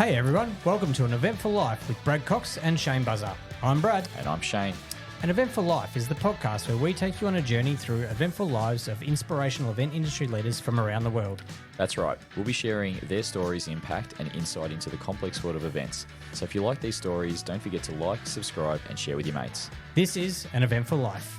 Hey everyone, welcome to an Eventful Life with Brad Cox and Shane Buzzer. I'm Brad. And I'm Shane. An Eventful Life is the podcast where we take you on a journey through eventful lives of inspirational event industry leaders from around the world. That's right. We'll be sharing their stories' impact and insight into the complex world of events. So if you like these stories, don't forget to like, subscribe, and share with your mates. This is an Eventful Life.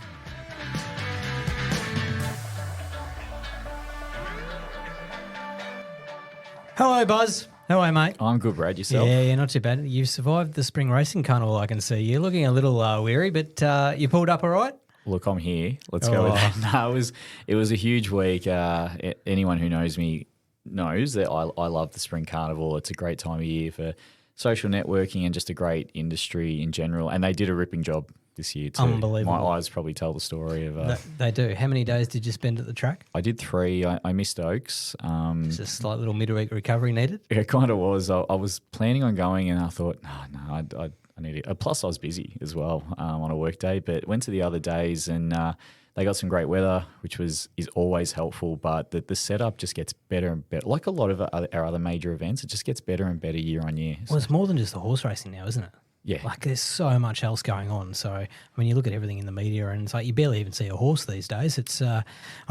Hello, Buzz. How are you, mate? I'm good, Brad. Yourself? Yeah, not too bad. You've survived the spring racing carnival, I can see. You're looking a little weary, but you pulled up all right? Look, I'm here. Let's go with that. No, it was a huge week. Anyone who knows me knows that I love the spring carnival. It's a great time of year for social networking and just a great industry in general. And they did a ripping job this year too. Unbelievable. My eyes probably tell the story of. They do. How many days did you spend at the track? I did 3. I missed Oaks. Just a slight little midweek recovery needed? It kind of was. I was planning on going and I thought, no, I need it. Plus, I was busy as well on a work day, but went to the other days and they got some great weather, which is always helpful. But the setup just gets better and better. Like a lot of our other major events, it just gets better and better year on year. Well, it's more than just the horse racing now, isn't it? Yeah. Like there's so much else going on. So, I mean, you look at everything in the media and it's like you barely even see a horse these days. It's, I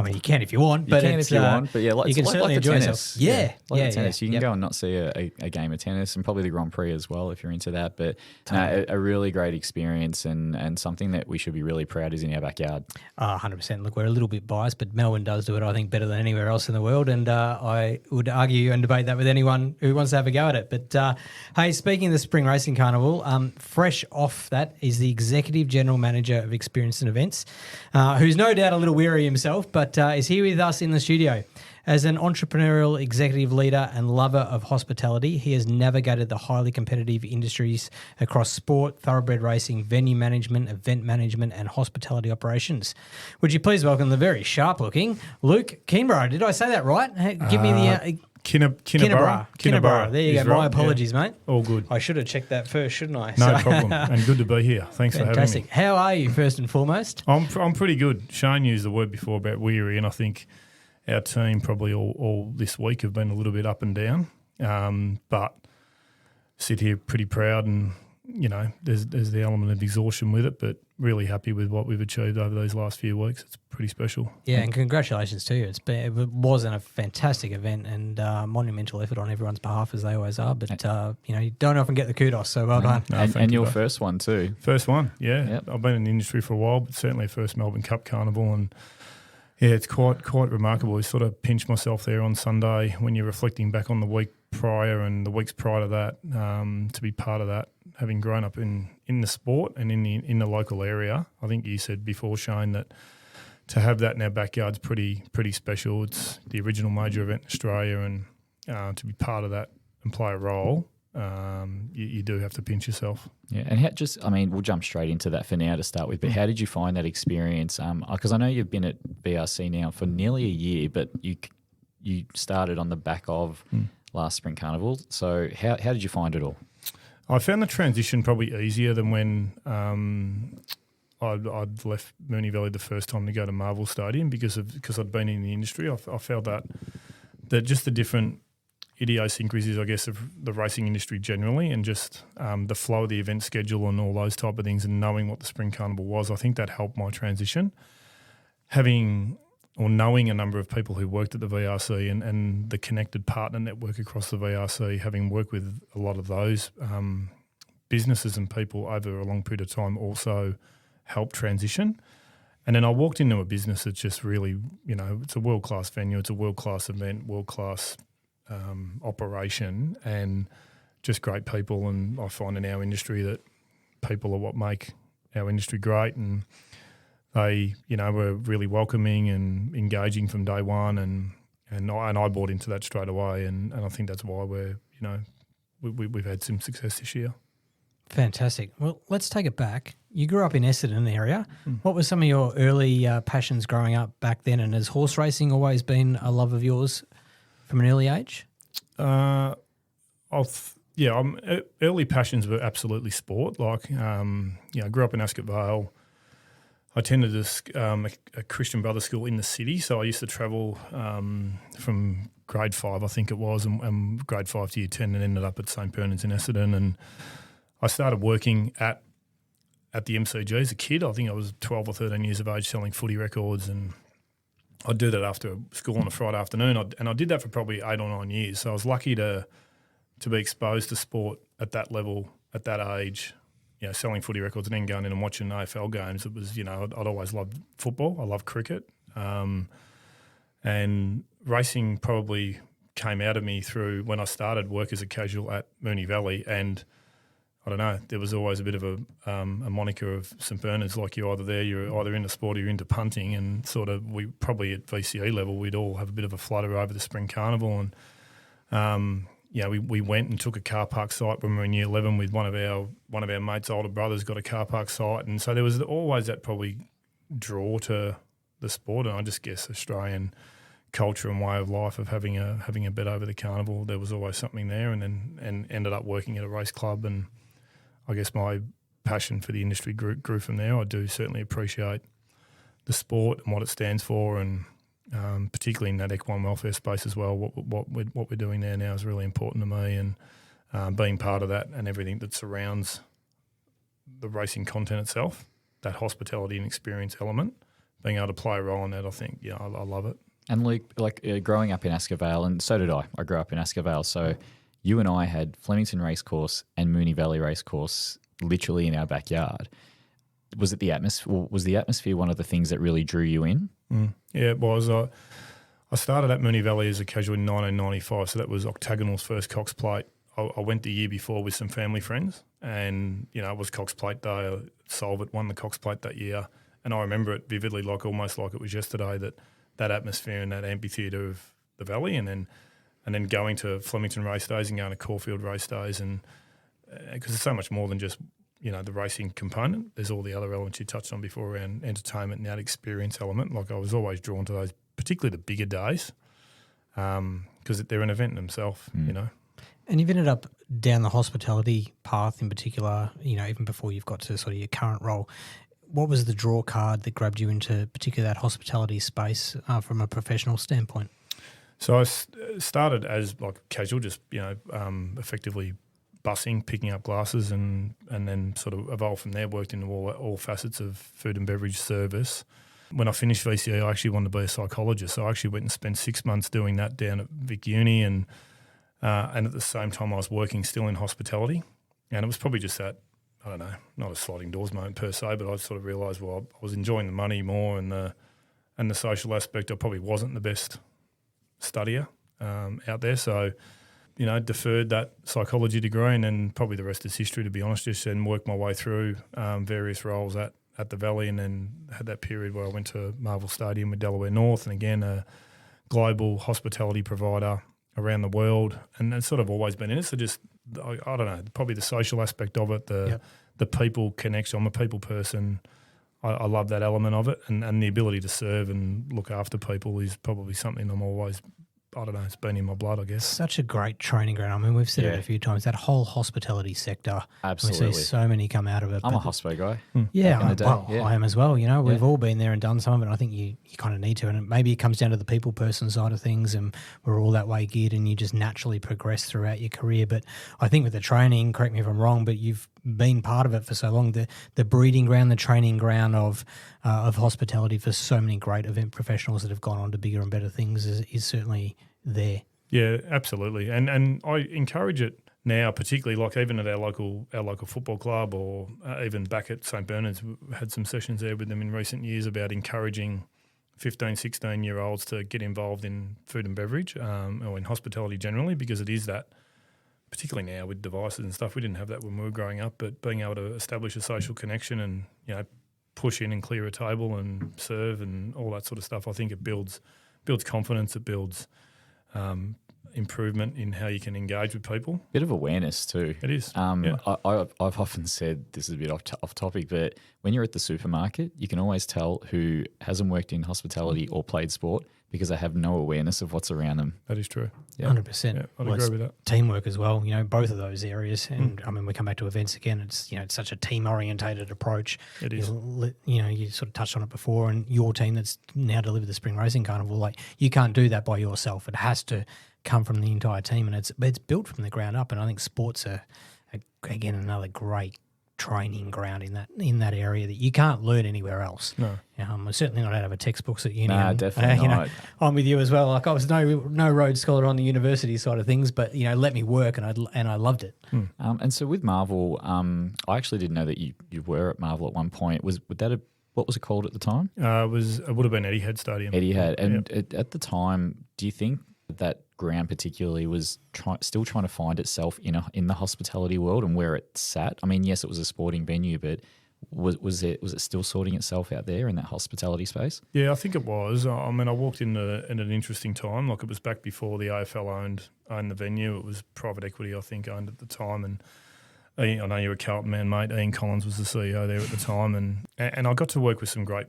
mean, you can if you want, but if you want. But yeah, you can certainly enjoy tennis. yourself. Yeah. Tennis. You can go and not see a game of tennis and probably the Grand Prix as well if you're into that. But a really great experience and something that we should be really proud is in our backyard. 100%. Look, we're a little bit biased, but Melbourne does do it, I think, better than anywhere else in the world. And I would argue and debate that with anyone who wants to have a go at it. But hey, speaking of the Spring Racing Carnival, fresh off that is the Executive General Manager of Experience and Events, who's no doubt a little weary himself, but is here with us in the studio. As an entrepreneurial executive leader and lover of hospitality, he has navigated the highly competitive industries across sport, thoroughbred racing, venue management, event management, and hospitality operations. Would you please welcome the very sharp-looking Luke Kinniburgh? Did I say that right? Give me the... Kinniburgh. There you go. Right. My apologies, mate. All good. I should have checked that first, shouldn't I? No problem. And good to be here. Thanks for having me. How are you, first and foremost? I'm pretty good. Shane used the word before about weary, and I think our team probably all this week have been a little bit up and down. But sit here pretty proud, and you know, there's the element of exhaustion with it, but really happy with what we've achieved over these last few weeks. It's pretty special. Yeah, and congratulations to you. It wasn't a fantastic event and monumental effort on everyone's behalf, as they always are. But you know, you don't often get the kudos, so well done. No, and your first one too. First one, yeah. Yep. I've been in the industry for a while, but certainly first Melbourne Cup Carnival, and yeah, it's quite remarkable. I sort of pinched myself there on Sunday when you're reflecting back on the week prior and the weeks prior to that, to be part of that, having grown up in the sport and in the local area. I think you said before, Shane, that to have that in our backyard's pretty special. It's the original major event in Australia, and to be part of that and play a role, you do have to pinch yourself. Yeah, and we'll jump straight into that for now to start with, but how did you find that experience? Because I know you've been at VRC now for nearly a year, but you started on the back of last Spring Carnival. So how did you find it all? I found the transition probably easier than when I'd left Mooney Valley the first time to go to Marvel Stadium because I'd been in the industry. I felt that just the different idiosyncrasies, I guess, of the racing industry generally, and just the flow of the event schedule and all those type of things, and knowing what the Spring Carnival was, I think that helped my transition. Knowing a number of people who worked at the VRC and the connected partner network across the VRC, having worked with a lot of those businesses and people over a long period of time, also helped transition. And then I walked into a business that's just really, you know, it's a world-class venue, it's a world-class event, world-class operation, and just great people. And I find in our industry that people are what make our industry great, and they, you know, were really welcoming and engaging from day one, and I bought into that straight away, and I think that's why we've had some success this year. Fantastic. Well, let's take it back. You grew up in Essendon area. What were some of your early passions growing up back then, and has horse racing always been a love of yours from an early age? Early passions were absolutely sport. Like, I grew up in Ascot Vale. I attended a Christian Brothers school in the city, so I used to travel from grade 5, I think it was, and grade 5 to year 10, and ended up at St Bernard's in Essendon. And I started working at the MCG as a kid. I think I was 12 or 13 years of age, selling footy records, and I'd do that after school on a Friday afternoon. And I did that for probably 8 or 9 years. So I was lucky to be exposed to sport at that level, at that age, selling footy records and then going in and watching AFL games. It was, I'd always loved football. I loved cricket. And racing probably came out of me through when I started work as a casual at Mooney Valley. And I don't know, there was always a bit of a moniker of St Bernard's, like you're either into sport or you're into punting. And sort of we probably at VCE level, we'd all have a bit of a flutter over the spring carnival. And, we went and took a car park site when we were in year 11 with one of our mates' older brothers got a car park site. And so there was always that probably draw to the sport. And I just guess Australian culture and way of life of having a bet over the carnival, there was always something there, and ended up working at a race club. And I guess my passion for the industry grew from there. I do certainly appreciate the sport and what it stands for, and particularly in that equine welfare space as well. What we're doing there now is really important to me, and being part of that and everything that surrounds the racing content itself, that hospitality and experience element, being able to play a role in that, I think, I love it. And Luke, growing up in Askervale, and so did I. I grew up in Askervale, so you and I had Flemington Racecourse and Mooney Valley Racecourse literally in our backyard. Was it the atmosphere? Was the atmosphere one of the things that really drew you in? Yeah, it was. I started at Mooney Valley as a casual in 1995, so that was Octagonal's first Cox Plate. I went the year before with some family friends, and it was Cox Plate day. Solvit won the Cox Plate that year, and I remember it vividly, almost like it was yesterday. That atmosphere and that amphitheatre of the valley, and then going to Flemington race days and going to Caulfield race days, and because it's so much more than just the racing component. There's all the other elements you touched on before around entertainment and that experience element. I was always drawn to those, particularly the bigger days, because they're an event in themselves. And you've ended up down the hospitality path in particular. Even before you've got to sort of your current role. What was the draw card that grabbed you into particularly that hospitality space from a professional standpoint? So I started as casual, just effectively bussing, picking up glasses, and then sort of evolved from there. Worked in all facets of food and beverage service. When I finished VCE, I actually wanted to be a psychologist, so I actually went and spent 6 months doing that down at Vic Uni, and at the same time I was working still in hospitality, and it was probably just that. I don't know, not a sliding doors moment per se, but I sort of realised, I was enjoying the money more and the social aspect. I probably wasn't the best studier out there, so deferred that psychology degree, and then probably the rest is history, to be honest. Just and worked my way through various roles at the Valley, and then had that period where I went to Marvel Stadium with Delaware North, and again a global hospitality provider around the world, and it's sort of always been in it. So just I don't know, probably the social aspect of it, the people connection. I'm a people person. I love that element of it, and the ability to serve and look after people is probably something I'm always, I don't know, it's been in my blood, I guess. Such a great training ground. I mean, we've said it a few times, that whole hospitality sector. Absolutely. We see so many come out of it. I'm a hospo guy. Yeah, I am as well. We've all been there and done some of it. And I think you kind of need to. And maybe it comes down to the people person side of things, and we're all that way geared, and you just naturally progress throughout your career. But I think with the training, correct me if I'm wrong, but you've been part of it for so long, the breeding ground, the training ground of hospitality for so many great event professionals that have gone on to bigger and better things is certainly there. Yeah, absolutely. And I encourage it now, particularly even at our local football club, or even back at St Bernard's. We had some sessions there with them in recent years about encouraging 15, 16-year-olds to get involved in food and beverage or in hospitality generally, because it is that, particularly now with devices and stuff. We didn't have that when we were growing up, but being able to establish a social connection and push in and clear a table and serve and all that sort of stuff, I think it builds confidence. It builds improvement in how you can engage with people. Bit of awareness too. It is. I've often said, this is a bit off topic, but when you're at the supermarket, you can always tell who hasn't worked in hospitality or played sport because they have no awareness of what's around them. That is true. 100%. Yeah, I'd agree with that. Teamwork as well, both of those areas. And I mean, we come back to events again. It's, it's such a team orientated approach. It is. You sort of touched on it before, and your team that's now delivered the Spring Racing Carnival, like you can't do that by yourself. It has to come from the entire team, and it's built from the ground up. And I think sports are again another great training ground in that area that you can't learn anywhere else. No, certainly not out of a textbooks at uni. Nah, definitely not. I'm with you as well. Like I was no Rhodes Scholar on the university side of things, but let me work, and I loved it. And so with Marvel, I actually didn't know that you were at Marvel at one point. What was it called at the time? it would have been Etihad Stadium. Etihad. And at the time, do you think that ground particularly was still trying to find itself in the hospitality world and where it sat? I mean, yes, it was a sporting venue, but was it still sorting itself out there in that hospitality space? Yeah, I think it was. I mean, I walked in at an interesting time. Like it was back before the AFL owned the venue. It was private equity, I think, owned at the time. And I know you're a Carlton man, mate. Ian Collins was the CEO there at the time, and I got to work with some great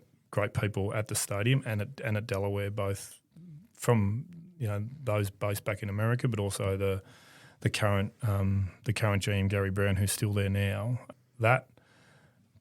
people at the stadium and at Delaware, both from those based back in America, but also the current GM Gary Brown, who's still there now. That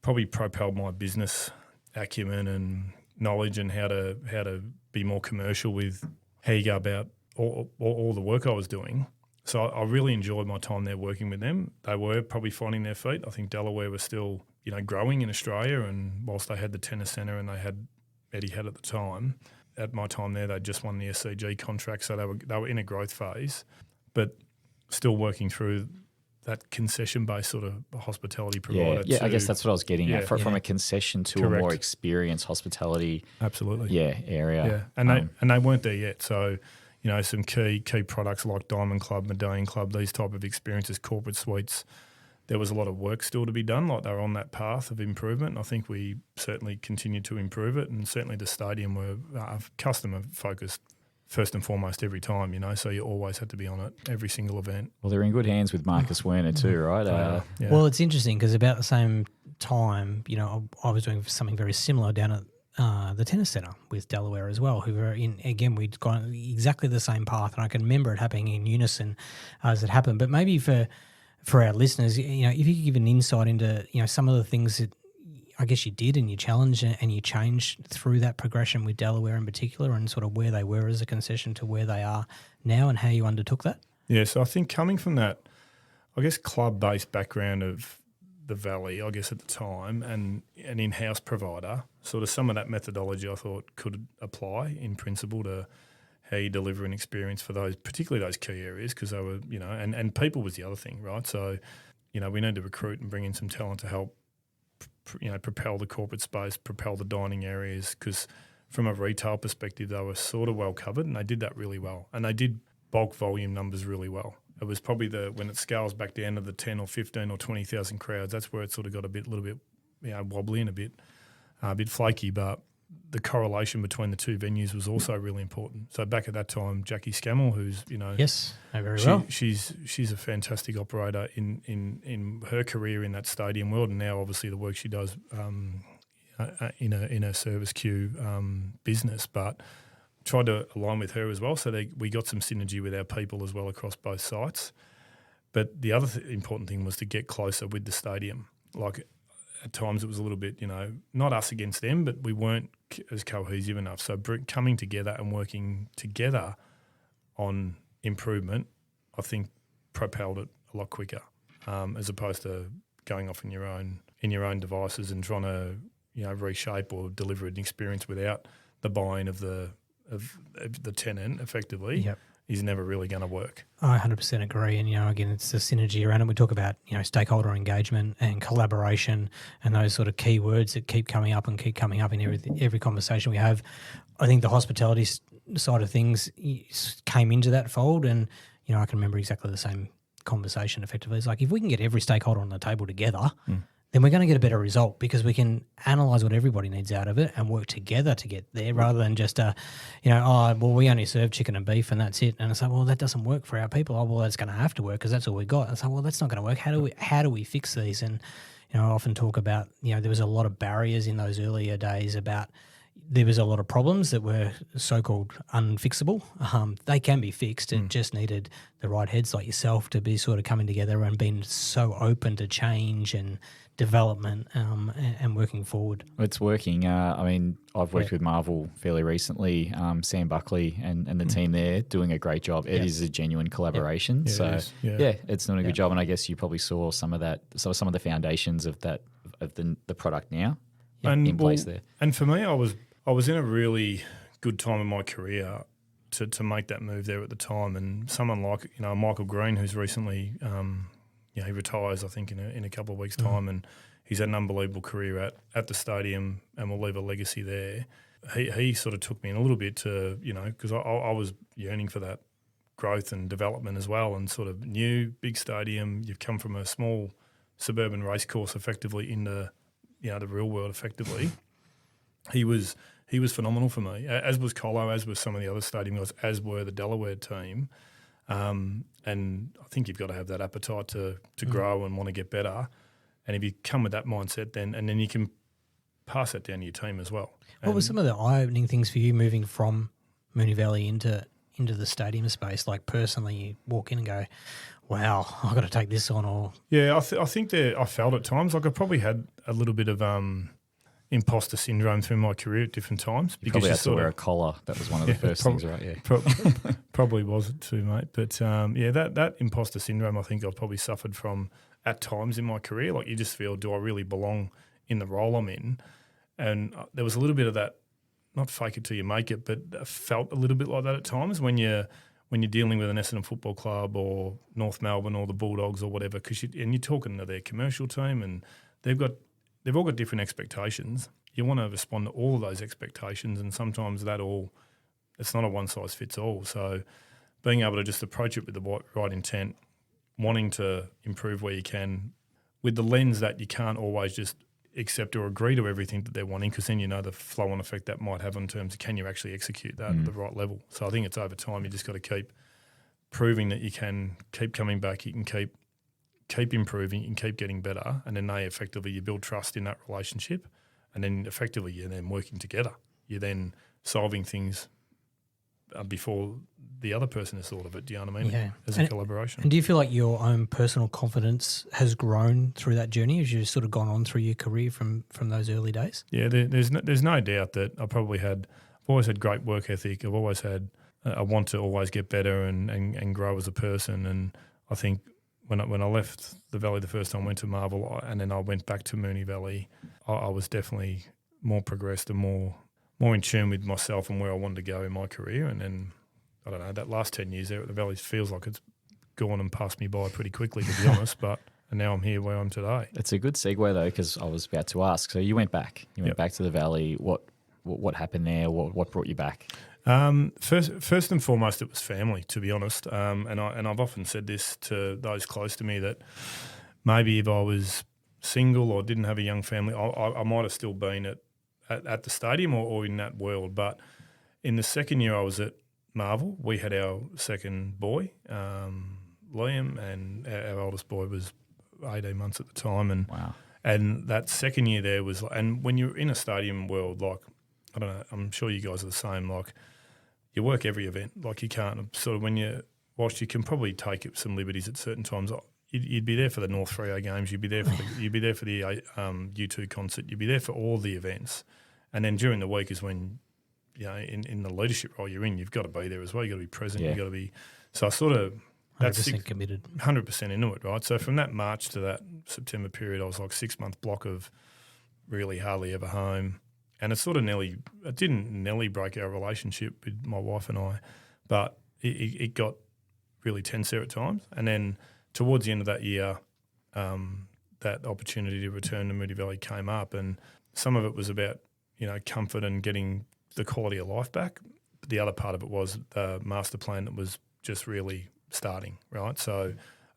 probably propelled my business acumen and knowledge and how to be more commercial with how you go about all the work I was doing. So I really enjoyed my time there working with them. They were probably finding their feet. I think Delaware was still growing in Australia, and whilst they had the tennis centre and they had Etihad at the time, at my time there, they'd just won the SCG contract, so they were in a growth phase, but still working through that concession-based sort of hospitality provider. Yeah, I guess that's what I was getting at. From a concession to Correct. a more experienced hospitality area. Yeah, and they weren't there yet. So, some key products like Diamond Club, Medallion Club, these type of experiences, corporate suites, there was a lot of work still to be done. Like they were on that path of improvement, and I think we certainly continued to improve it. And certainly the stadium were customer focused first and foremost every time. So you always had to be on it every single event. Well, they're in good hands with Marcus Werner too, right? Yeah. Well, it's interesting because about the same time, I was doing something very similar down at the tennis centre with Delaware as well, who were we'd gone exactly the same path, and I can remember it happening in unison as it happened. But maybe for our listeners, if you could give an insight into, some of the things that I guess you did and you challenged and you changed through that progression with Delaware in particular, and sort of where they were as a concession to where they are now and how you undertook that. Yeah, so I think coming from that, I guess, club-based background of the Valley, I guess at the time, and an in-house provider, sort of some of that methodology I thought could apply in principle to how you deliver an experience for those, particularly those key areas, because they were, and people was the other thing, right? So, we need to recruit and bring in some talent to help, propel the corporate space, propel the dining areas, because from a retail perspective, they were sort of well covered, and they did that really well. And they did bulk volume numbers really well. It was probably when it scales back down to the 10 or 15 or 20,000 crowds, that's where it sort of got a little bit wobbly and a bit flaky, but the correlation between the two venues was also really important. So back at that time, Jackie Scammell, who's yes, very well. She's a fantastic operator in her career in that stadium world, and now obviously the work she does in a service queue business, but tried to align with her as well. So we got some synergy with our people as well across both sites. But the other important thing was to get closer with the stadium. Like at times it was a little bit, not us against them, but we weren't as cohesive enough. So coming together and working together on improvement, I think propelled it a lot quicker, as opposed to going off in your own devices and trying to reshape or deliver an experience without the buy-in of the tenant effectively. Yep. Is never really going to work. I 100% agree. And, again, it's the synergy around it. We talk about, stakeholder engagement and collaboration and those sort of key words that keep coming up in every conversation we have. I think the hospitality side of things came into that fold, and, I can remember exactly the same conversation effectively. It's like, if we can get every stakeholder on the table together, then we're going to get a better result because we can analyse what everybody needs out of it and work together to get there rather than just, we only serve chicken and beef and that's it. And it's like, well, that doesn't work for our people. Oh, well, that's going to have to work because that's all we got. And it's like, well, that's not going to work. How do we fix these? And, I often talk about, there was a lot of barriers in those earlier days about there was a lot of problems that were so-called unfixable. They can be fixed. It just needed the right heads like yourself to be sort of coming together and being so open to change and development and working forward. It's working. I've worked with Marvel fairly recently. Sam Buckley and the team there doing a great job. It is a genuine collaboration. Yeah, it's doing a good job. And I guess you probably saw some of the foundations of that of the product now in place there. And for me, I was in a really good time in my career to make that move there at the time. And someone like Michael Green, who's recently he retires, I think, in a couple of weeks' time, and he's had an unbelievable career at the stadium and will leave a legacy there. He sort of took me in a little bit to, because I was yearning for that growth and development as well, and sort of new, big stadium. You've come from a small suburban race course effectively into, the real world effectively. He was phenomenal for me, as was Colo, as was some of the other stadium guys, as were the Delaware team. And I think you've got to have that appetite to grow and want to get better. And if you come with that mindset, then you can pass that down to your team as well. What were some of the eye-opening things for you moving from Mooney Valley into the stadium space? Like personally, you walk in and go, wow, I've got to take this on. Or yeah, I think I felt at times like I probably had a little bit of imposter syndrome through my career at different times. You probably had to wear a collar. That was one of the first things, right? Yeah, probably was it too, mate. But that imposter syndrome, I think I've probably suffered from at times in my career. Like you just feel, do I really belong in the role I'm in? And there was a little bit of that, not fake it till you make it, but I felt a little bit like that at times when you're dealing with an Essendon Football Club or North Melbourne or the Bulldogs or whatever, and you're talking to their commercial team and they've all got different expectations. You want to respond to all of those expectations, and sometimes it's not a one-size-fits-all. So being able to just approach it with the right intent, wanting to improve where you can, with the lens that you can't always just accept or agree to everything that they're wanting, because then the flow-on effect that might have in terms of can you actually execute that at the right level. So I think it's over time. You just got to keep proving that you can keep coming back, you can keep improving, you can keep getting better, and then you build trust in that relationship, and then effectively you're then working together. You're then solving things before the other person has thought of it. Do you know what I mean? Yeah. As a collaboration. And do you feel like your own personal confidence has grown through that journey as you've sort of gone on through your career from those early days? Yeah, there's no doubt that I've always had great work ethic. I've always had a want to always get better and grow as a person. And I think when I left the Valley the first time, went to Marvel, and then I went back to Mooney Valley, I was definitely more progressed and more in tune with myself and where I wanted to go in my career. And then, I don't know, that last 10 years there at the Valley feels like it's gone and passed me by pretty quickly, to be honest, and now I'm here where I'm today. It's a good segue, though, because I was about to ask. So you went back. You went back to the Valley. What happened there? What brought you back? First and foremost, it was family, to be honest. And I've often said this to those close to me, that maybe if I was single or didn't have a young family, I might have still been at the stadium or in that world. But in the second year I was at Marvel, we had our second boy, Liam, and our oldest boy was 18 months at the time. And wow. And that second year there was, and when you're in a stadium world, like, I don't know, I'm sure you guys are the same, like, you work every event. Like, you can't sort of, whilst you can probably take some liberties at certain times, you'd be there for the North Freo games, you'd be there for the U2 concert, you'd be there for all the events. And then during the week is when, in the leadership role you're in, you've got to be there as well. You've got to be present. You've got to be. So I sort of, that's 100% committed. 100% into it, right? So from that March to that September period, I was like 6-month block of really hardly ever home. And it didn't nearly break our relationship with my wife and I, but it got really tense there at times. And then towards the end of that year, that opportunity to return to Mooney Valley came up, and some of it was about, comfort and getting the quality of life back. The other part of it was the master plan that was just really starting, right? So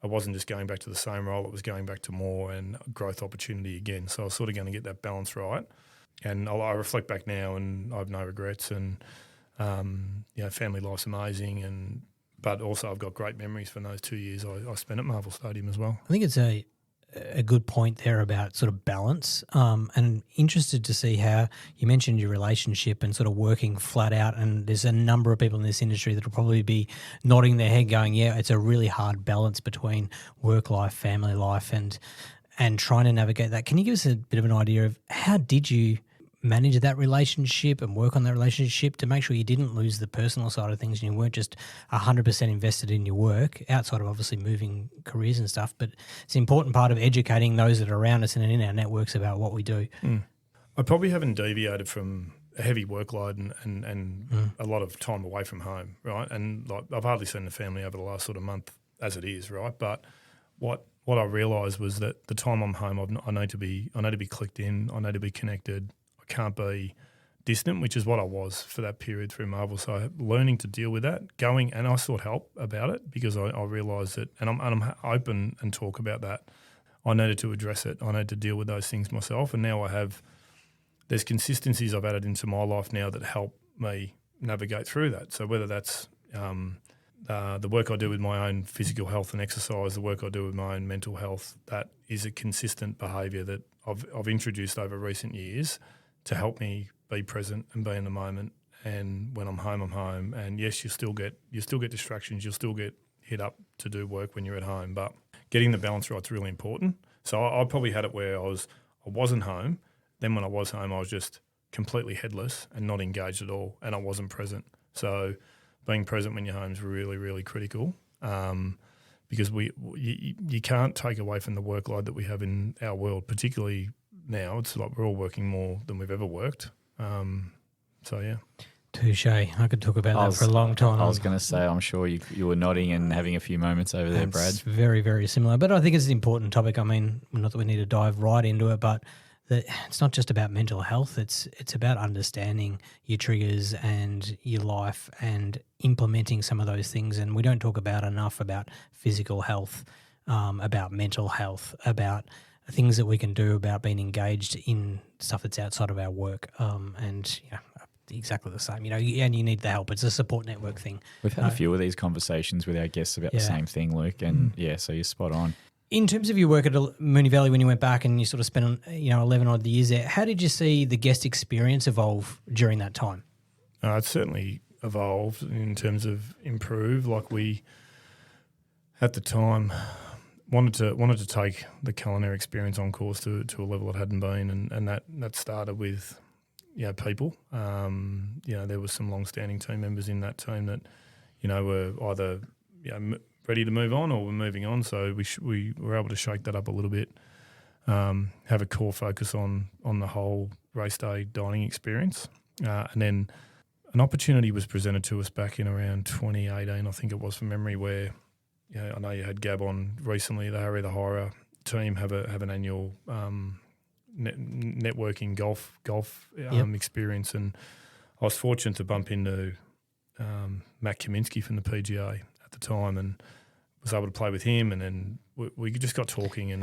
I wasn't just going back to the same role, it was going back to more and growth opportunity again. So I was sort of going to get that balance right. And I reflect back now and I have no regrets, and family life's amazing, but also I've got great memories from those 2 years I spent at Marvel Stadium as well. I think it's a good point there about sort of balance, and interested to see how you mentioned your relationship and sort of working flat out, and there's a number of people in this industry that will probably be nodding their head going, yeah, it's a really hard balance between work life, family life, and trying to navigate that. Can you give us a bit of an idea of how did you manage that relationship and work on that relationship to make sure you didn't lose the personal side of things and you weren't just 100% invested in your work, outside of obviously moving careers and stuff, but it's an important part of educating those that are around us and in our networks about what we do. I probably haven't deviated from a heavy workload and a lot of time away from home, right? And like, I've hardly seen the family over the last sort of month as it is, right? But what I realised was that the time I'm home, I need to be clicked in, I need to be connected. Can't be distant, which is what I was for that period through Marvel. So learning to deal with that, and I sought help about it because I realised that, and I'm open and talk about that. I needed to address it. I needed to deal with those things myself, and now there's consistencies I've added into my life now that help me navigate through that. So whether that's the work I do with my own physical health and exercise, the work I do with my own mental health, that is a consistent behaviour that I've introduced over recent years to help me be present and be in the moment. And when I'm home, I'm home. And yes, you still get distractions. You'll still get hit up to do work when you're at home. But getting the balance right is really important. So I probably had it where I wasn't home. Then when I was home, I was just completely headless and not engaged at all, and I wasn't present. So being present when you're home is really, really critical, because you can't take away from the workload that we have in our world, particularly now. It's like we're all working more than we've ever worked. So, yeah. Touche. I could talk about that for a long time. I was going to say, I'm sure you were nodding and having a few moments over there, Brad. It's very, very similar. But I think it's an important topic. I mean, not that we need to dive right into it, but it's not just about mental health. It's about understanding your triggers and your life and implementing some of those things. And we don't talk about enough about physical health, about mental health, about things that we can do about being engaged in stuff that's outside of our work, and exactly the same. And you need the help. It's a support network thing. We've had a few of these conversations with our guests about the same thing, Luke, and so you're spot on. In terms of your work at Mooney Valley, when you went back and you sort of spent 11 odd years there, how did you see the guest experience evolve during that time? It's certainly evolved in terms of improve. Like we, at the time, wanted to take the culinary experience on course to a level it hadn't been, and that started with people. There was some long-standing team members in that team that were either ready to move on or were moving on. So we were able to shake that up a little bit, have a core focus on the whole race day dining experience, and then an opportunity was presented to us back in around 2018, I think it was from memory, where. I know you had Gab on recently. The Harry the Horror team have an annual networking golf experience, and I was fortunate to bump into Matt Kaminsky from the PGA at the time, and was able to play with him. And then we just got talking, and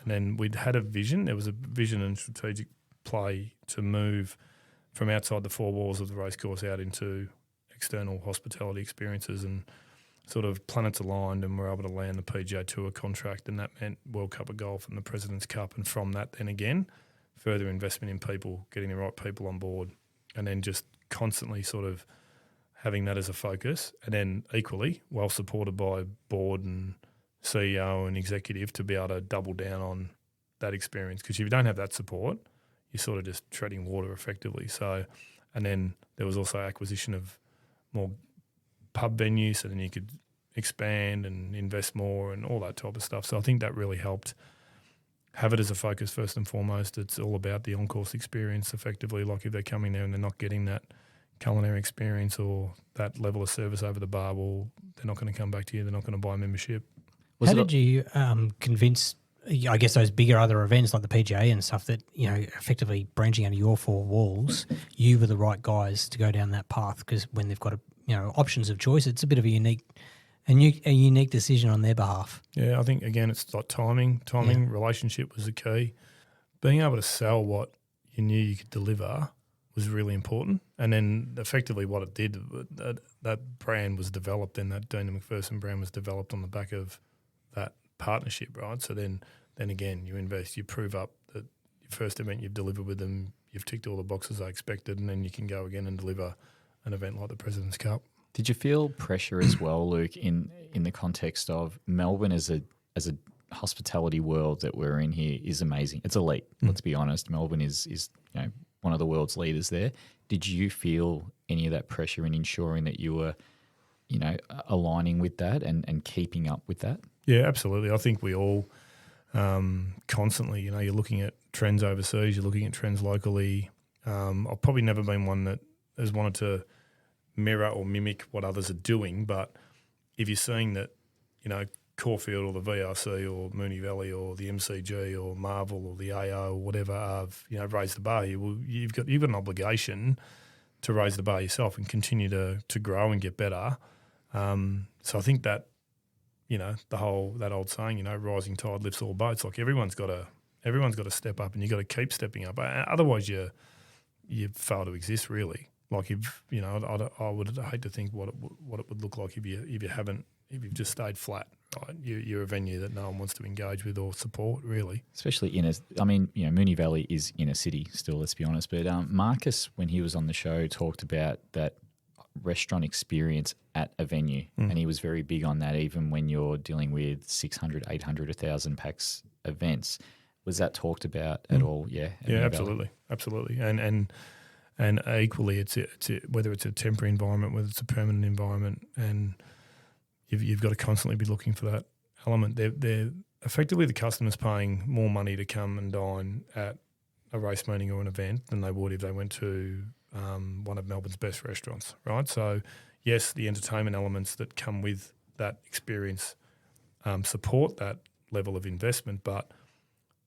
then we'd had a vision. There was a vision and strategic play to move from outside the four walls of the racecourse out into external hospitality experiences, and sort of planets aligned, and we're able to land the PGA Tour contract, and that meant World Cup of Golf and the President's Cup, and from that then again, further investment in people, getting the right people on board, and then just constantly sort of having that as a focus, and then equally well supported by board and CEO and executive to be able to double down on that experience, because if you don't have that support, you're sort of just treading water effectively. So, and then there was also acquisition of more pub venues, so then you could expand and invest more and all that type of stuff. So I think that really helped have it as a focus first and foremost. It's all about the on-course experience effectively. Like if they're coming there and they're not getting that culinary experience or that level of service over the bar, well, they're not going to come back to you. They're not going to buy a membership. How did you convince, I guess, those bigger other events like the PGA and stuff that, effectively branching out of your four walls, you were the right guys to go down that path? Because when they've got options of choice, it's a bit of a unique A unique decision on their behalf. Yeah, I think, again, it's like timing. Relationship was the key. Being able to sell what you knew you could deliver was really important. And then effectively what it did, that brand was developed, and that Dean McPherson brand was developed on the back of that partnership, right? So then again, you invest, you prove up that your first event you've delivered with them, you've ticked all the boxes they expected, and then you can go again and deliver an event like the President's Cup. Did you feel pressure as well, Luke, in the context of Melbourne as a hospitality world that we're in here is amazing. It's elite. Let's be honest. Melbourne is one of the world's leaders there. Did you feel any of that pressure in ensuring that you were, aligning with that and keeping up with that? Yeah, absolutely. I think we all constantly, you're looking at trends overseas, you're looking at trends locally. I've probably never been one that has wanted to mirror or mimic what others are doing, but if you're seeing that, Caulfield or the VRC or Mooney Valley or the MCG or Marvel or the AO or whatever have raised the bar here, well, you've got an obligation to raise the bar yourself and continue to grow and get better. So I think that that old saying, rising tide lifts all boats. Like everyone's got to step up, and you've got to keep stepping up. Otherwise, you fail to exist really. Like if I would hate to think what it would look like if you've just stayed flat. Right? You're a venue that no one wants to engage with or support, really. Especially Mooney Valley is in a city still, let's be honest. But Marcus, when he was on the show, talked about that restaurant experience at a venue, and he was very big on that, even when you're dealing with 600, 800, 1,000 packs events. Was that talked about at all? Yeah. Yeah, absolutely. Absolutely. And equally, it's whether it's a temporary environment, whether it's a permanent environment, and you've got to constantly be looking for that element. They're effectively the customer's paying more money to come and dine at a race meeting or an event than they would if they went to one of Melbourne's best restaurants, right? So, yes, the entertainment elements that come with that experience support that level of investment, but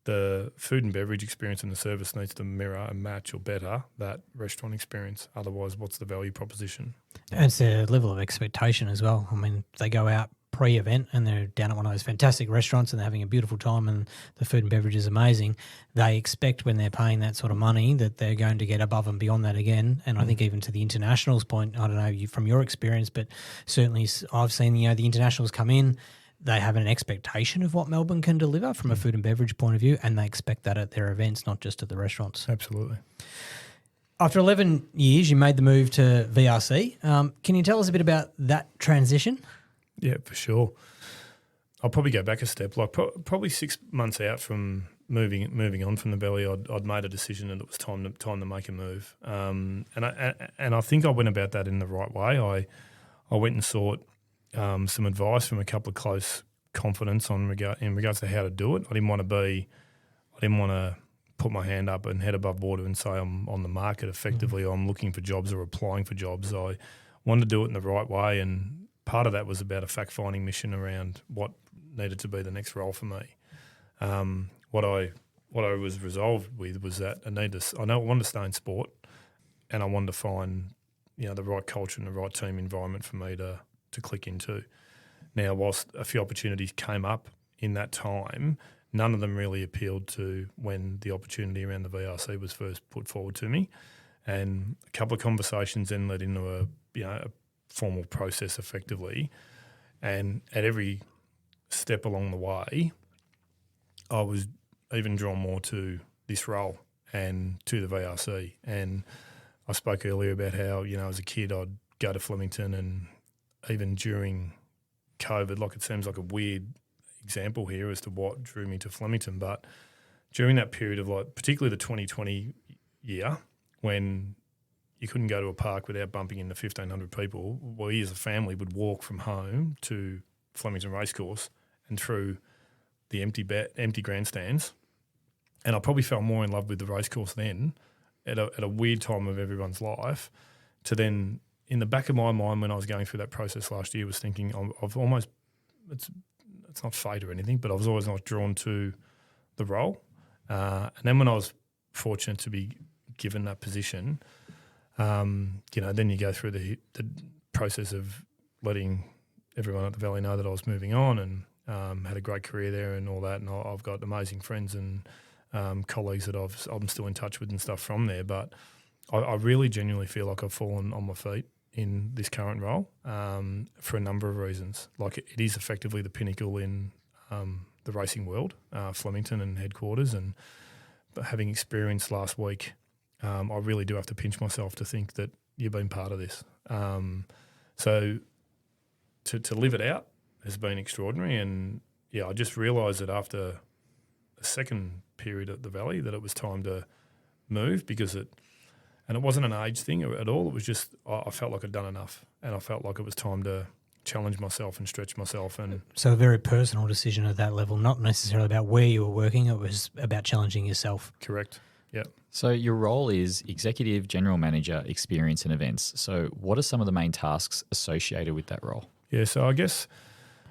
the food and beverage experience and the service needs to mirror and match or better that restaurant experience. Otherwise, what's the value proposition? And it's a level of expectation as well. I mean, they go out pre-event and they're down at one of those fantastic restaurants and they're having a beautiful time and the food and beverage is amazing. They expect when they're paying that sort of money that they're going to get above and beyond that again. And I think even to the internationals point, I don't know from your experience, but certainly I've seen, the internationals come in, they have an expectation of what Melbourne can deliver from a food and beverage point of view, and they expect that at their events, not just at the restaurants. Absolutely. After 11 years, you made the move to VRC. Can you tell us a bit about that transition? Yeah, for sure. I'll probably go back a step. Like probably 6 months out from moving on from the Valley, I'd made a decision that it was time to make a move. And I think I went about that in the right way. I went and sought some advice from a couple of close confidants in regards to how to do it. I didn't want to put my hand up and head above water and say I'm on the market effectively. I'm looking for jobs or applying for jobs. I wanted to do it in the right way, and part of that was about a fact-finding mission around what needed to be the next role for me. What I was resolved with was that I wanted to stay in sport, and I wanted to find the right culture and the right team environment for me to click into. Now, whilst a few opportunities came up in that time, none of them really appealed to when the opportunity around the VRC was first put forward to me. And a couple of conversations then led into a formal process effectively. And at every step along the way, I was even drawn more to this role and to the VRC. And I spoke earlier about how, as a kid I'd go to Flemington, and even during COVID, like it seems like a weird example here as to what drew me to Flemington, but during that period of particularly the 2020 year when you couldn't go to a park without bumping into 1,500 people, we as a family would walk from home to Flemington Racecourse and through the empty grandstands. And I probably fell more in love with the racecourse then at a weird time of everyone's life to then in the back of my mind when I was going through that process last year was thinking I've almost it's not fate or anything, but I was always not drawn to the role. And then when I was fortunate to be given that position, then you go through the process of letting everyone at the Valley know that I was moving on and had a great career there and all that. And I've got amazing friends and colleagues that I'm still in touch with and stuff from there. But I really genuinely feel like I've fallen on my feet in this current role for a number of reasons. Like it is effectively the pinnacle in the racing world, Flemington and headquarters. And having experienced last week, I really do have to pinch myself to think that you've been part of this. So to live it out has been extraordinary. And, yeah, I just realised that after the second period at the Valley that it was time to move because it wasn't an age thing at all. It was just I felt like I'd done enough and I felt like it was time to challenge myself and stretch myself. And so a very personal decision at that level, not necessarily about where you were working. It was about challenging yourself. Correct. Yeah. So your role is Executive General Manager, Experience and Events. So what are some of the main tasks associated with that role? Yeah, so I guess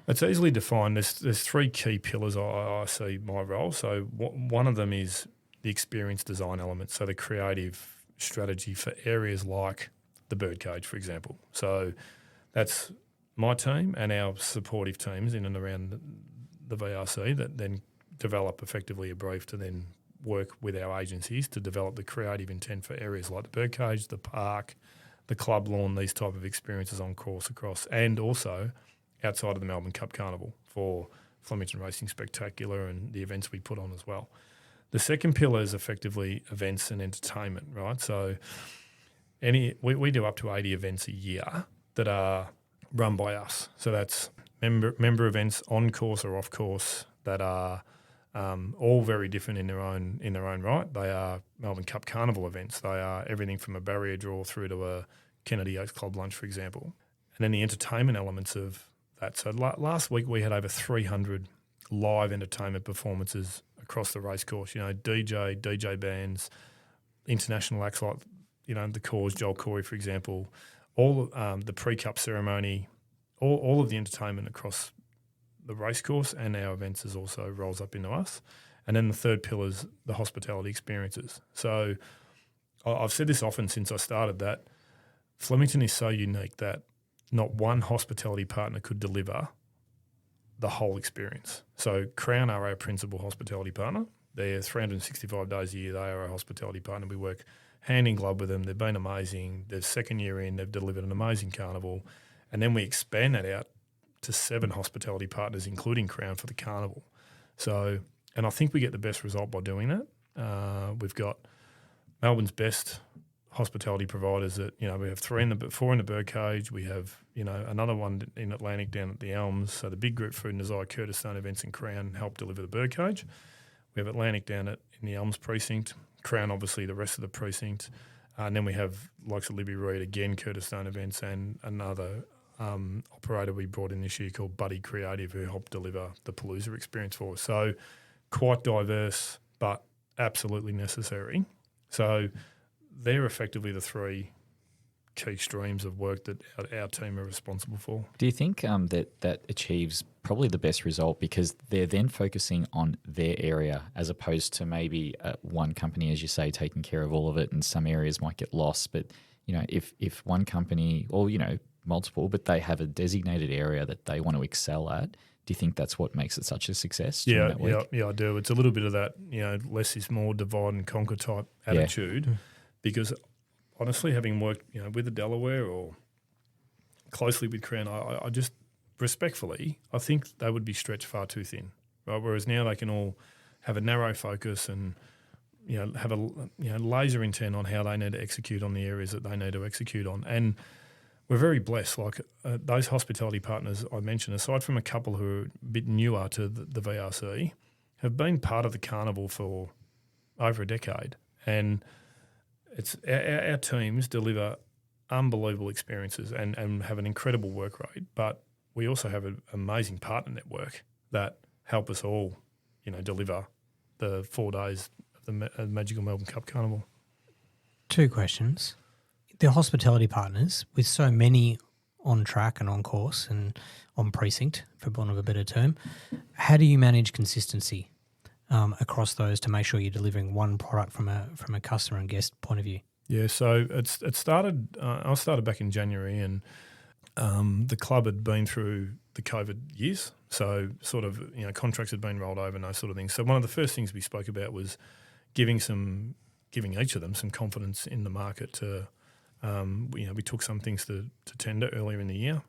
it's easily defined. There's three key pillars I see my role. So one of them is the experience design element, so the creative strategy for areas like the birdcage, for example. So that's my team and our supportive teams in and around the VRC that then develop effectively a brief to then work with our agencies to develop the creative intent for areas like the birdcage, the park, the club lawn, these type of experiences on course across, and also outside of the Melbourne Cup Carnival for Flemington Racing Spectacular and the events we put on as well. The second pillar is effectively events and entertainment, right? So we do up to 80 events a year that are run by us. So that's member events on course or off course that are all very different in their own right. They are Melbourne Cup Carnival events. They are everything from a barrier draw through to a Kennedy Oaks Club lunch, for example. And then the entertainment elements of that. So last week we had over 300 live entertainment performances across the racecourse. DJ bands, international acts like the Cause, Joel Corey, for example. All the pre-cup ceremony, all of the entertainment across the racecourse and our events is also rolls up into us. And then the third pillar is the hospitality experiences. So I've said this often since I started that Flemington is so unique that not one hospitality partner could deliver the whole experience. So Crown are our principal hospitality partner. They're 365 days a year. They are our hospitality partner. We work hand in glove with them. They've been amazing. Their second year in, they've delivered an amazing carnival. And then we expand that out to 7 hospitality partners, including Crown, for the carnival. So, and I think we get the best result by doing that. We've got Melbourne's best hospitality providers that, we have 4 in the birdcage. We have, another one in Atlantic down at the Elms. So the Big Group Food and Desire, Curtis Stone Events and Crown help deliver the birdcage. We have Atlantic down in the Elms precinct. Crown, obviously, the rest of the precinct. And then we have likes of Libby Reid, again, Curtis Stone Events, and another operator we brought in this year called Buddy Creative, who helped deliver the Palooza experience for us. So quite diverse, but absolutely necessary. So they're effectively the 3 key streams of work that our team are responsible for. Do you think that achieves probably the best result because they're then focusing on their area as opposed to maybe one company, as you say, taking care of all of it, and some areas might get lost. But, if one company or, multiple, but they have a designated area that they want to excel at, do you think that's what makes it such a success? Yeah, I do. It's a little bit of that, less is more, divide and conquer type attitude because honestly, having worked, with the Delaware or closely with Crown, I just respectfully, I think they would be stretched far too thin, right? Whereas now they can all have a narrow focus and, have a laser intent on how they need to execute on the areas that they need to execute on. And we're very blessed. Like those hospitality partners I mentioned, aside from a couple who are a bit newer to the VRC, have been part of the carnival for over a decade. And it's our teams deliver unbelievable experiences and have an incredible work rate, but we also have an amazing partner network that help us all, deliver the 4 days of the Magical Melbourne Cup Carnival. 2 questions. The hospitality partners, with so many on track and on course and on precinct, for want of a better term, how do you manage consistency across those to make sure you're delivering one product from a customer and guest point of view? Yeah, so it started. I started back in January, and the club had been through the COVID years, so sort of contracts had been rolled over and those sort of things. So one of the first things we spoke about was giving each of them some confidence in the market. To we took some things to tender earlier in the year.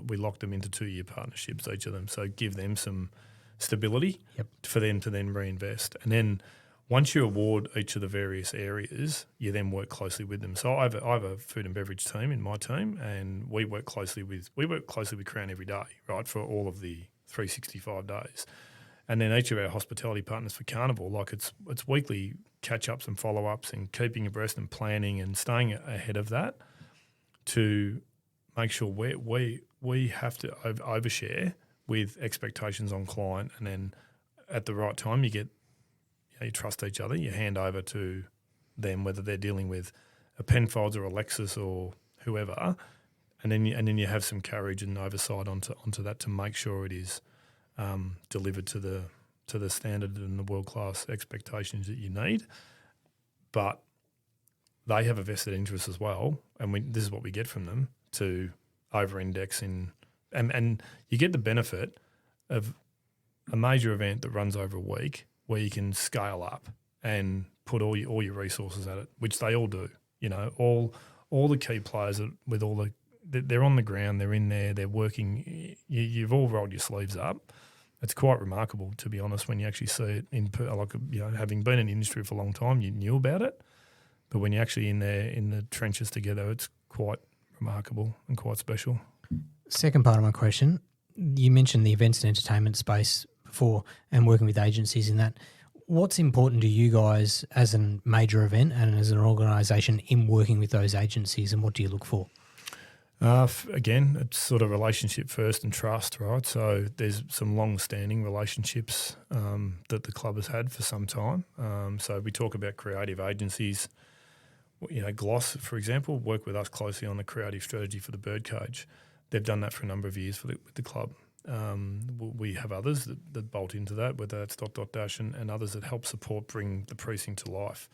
We locked them into 2-year partnerships, each of them. So give them some stability for them to then reinvest. And then once you award each of the various areas, you then work closely with them. So I have a food and beverage team in my team, and we work closely with Crown every day, right, for all of the 365 days. And then each of our hospitality partners for Carnival, like it's weekly catch-ups and follow-ups and keeping abreast and planning and staying ahead of that to make sure we have to overshare with expectations on client, and then at the right time you trust each other, you hand over to them, whether they're dealing with a Penfolds or a Lexus or whoever, and then you have some courage and oversight onto that to make sure it is delivered to the standard and the world-class expectations that you need. But they have a vested interest as well, and this is what we get from them, to over-index in, and you get the benefit of a major event that runs over a week where you can scale up and put all your resources at it, which they all do. All the key players they're on the ground, they're in there, they're working. You've all rolled your sleeves up. It's quite remarkable, to be honest, when you actually see it having been in the industry for a long time, you knew about it, but when you're actually in there in the trenches together, it's quite remarkable and quite special. Second part of my question, you mentioned the events and entertainment space before and working with agencies in that. What's important to you guys as a major event and as an organisation in working with those agencies, and what do you look for? Again, it's sort of relationship first and trust, right? So there's some long-standing relationships that the club has had for some time. So we talk about creative agencies. Gloss, for example, work with us closely on the creative strategy for the birdcage. They've done that for a number of years with the club. We have others that bolt into that, whether that's Dash and others that help support bring the precinct to life.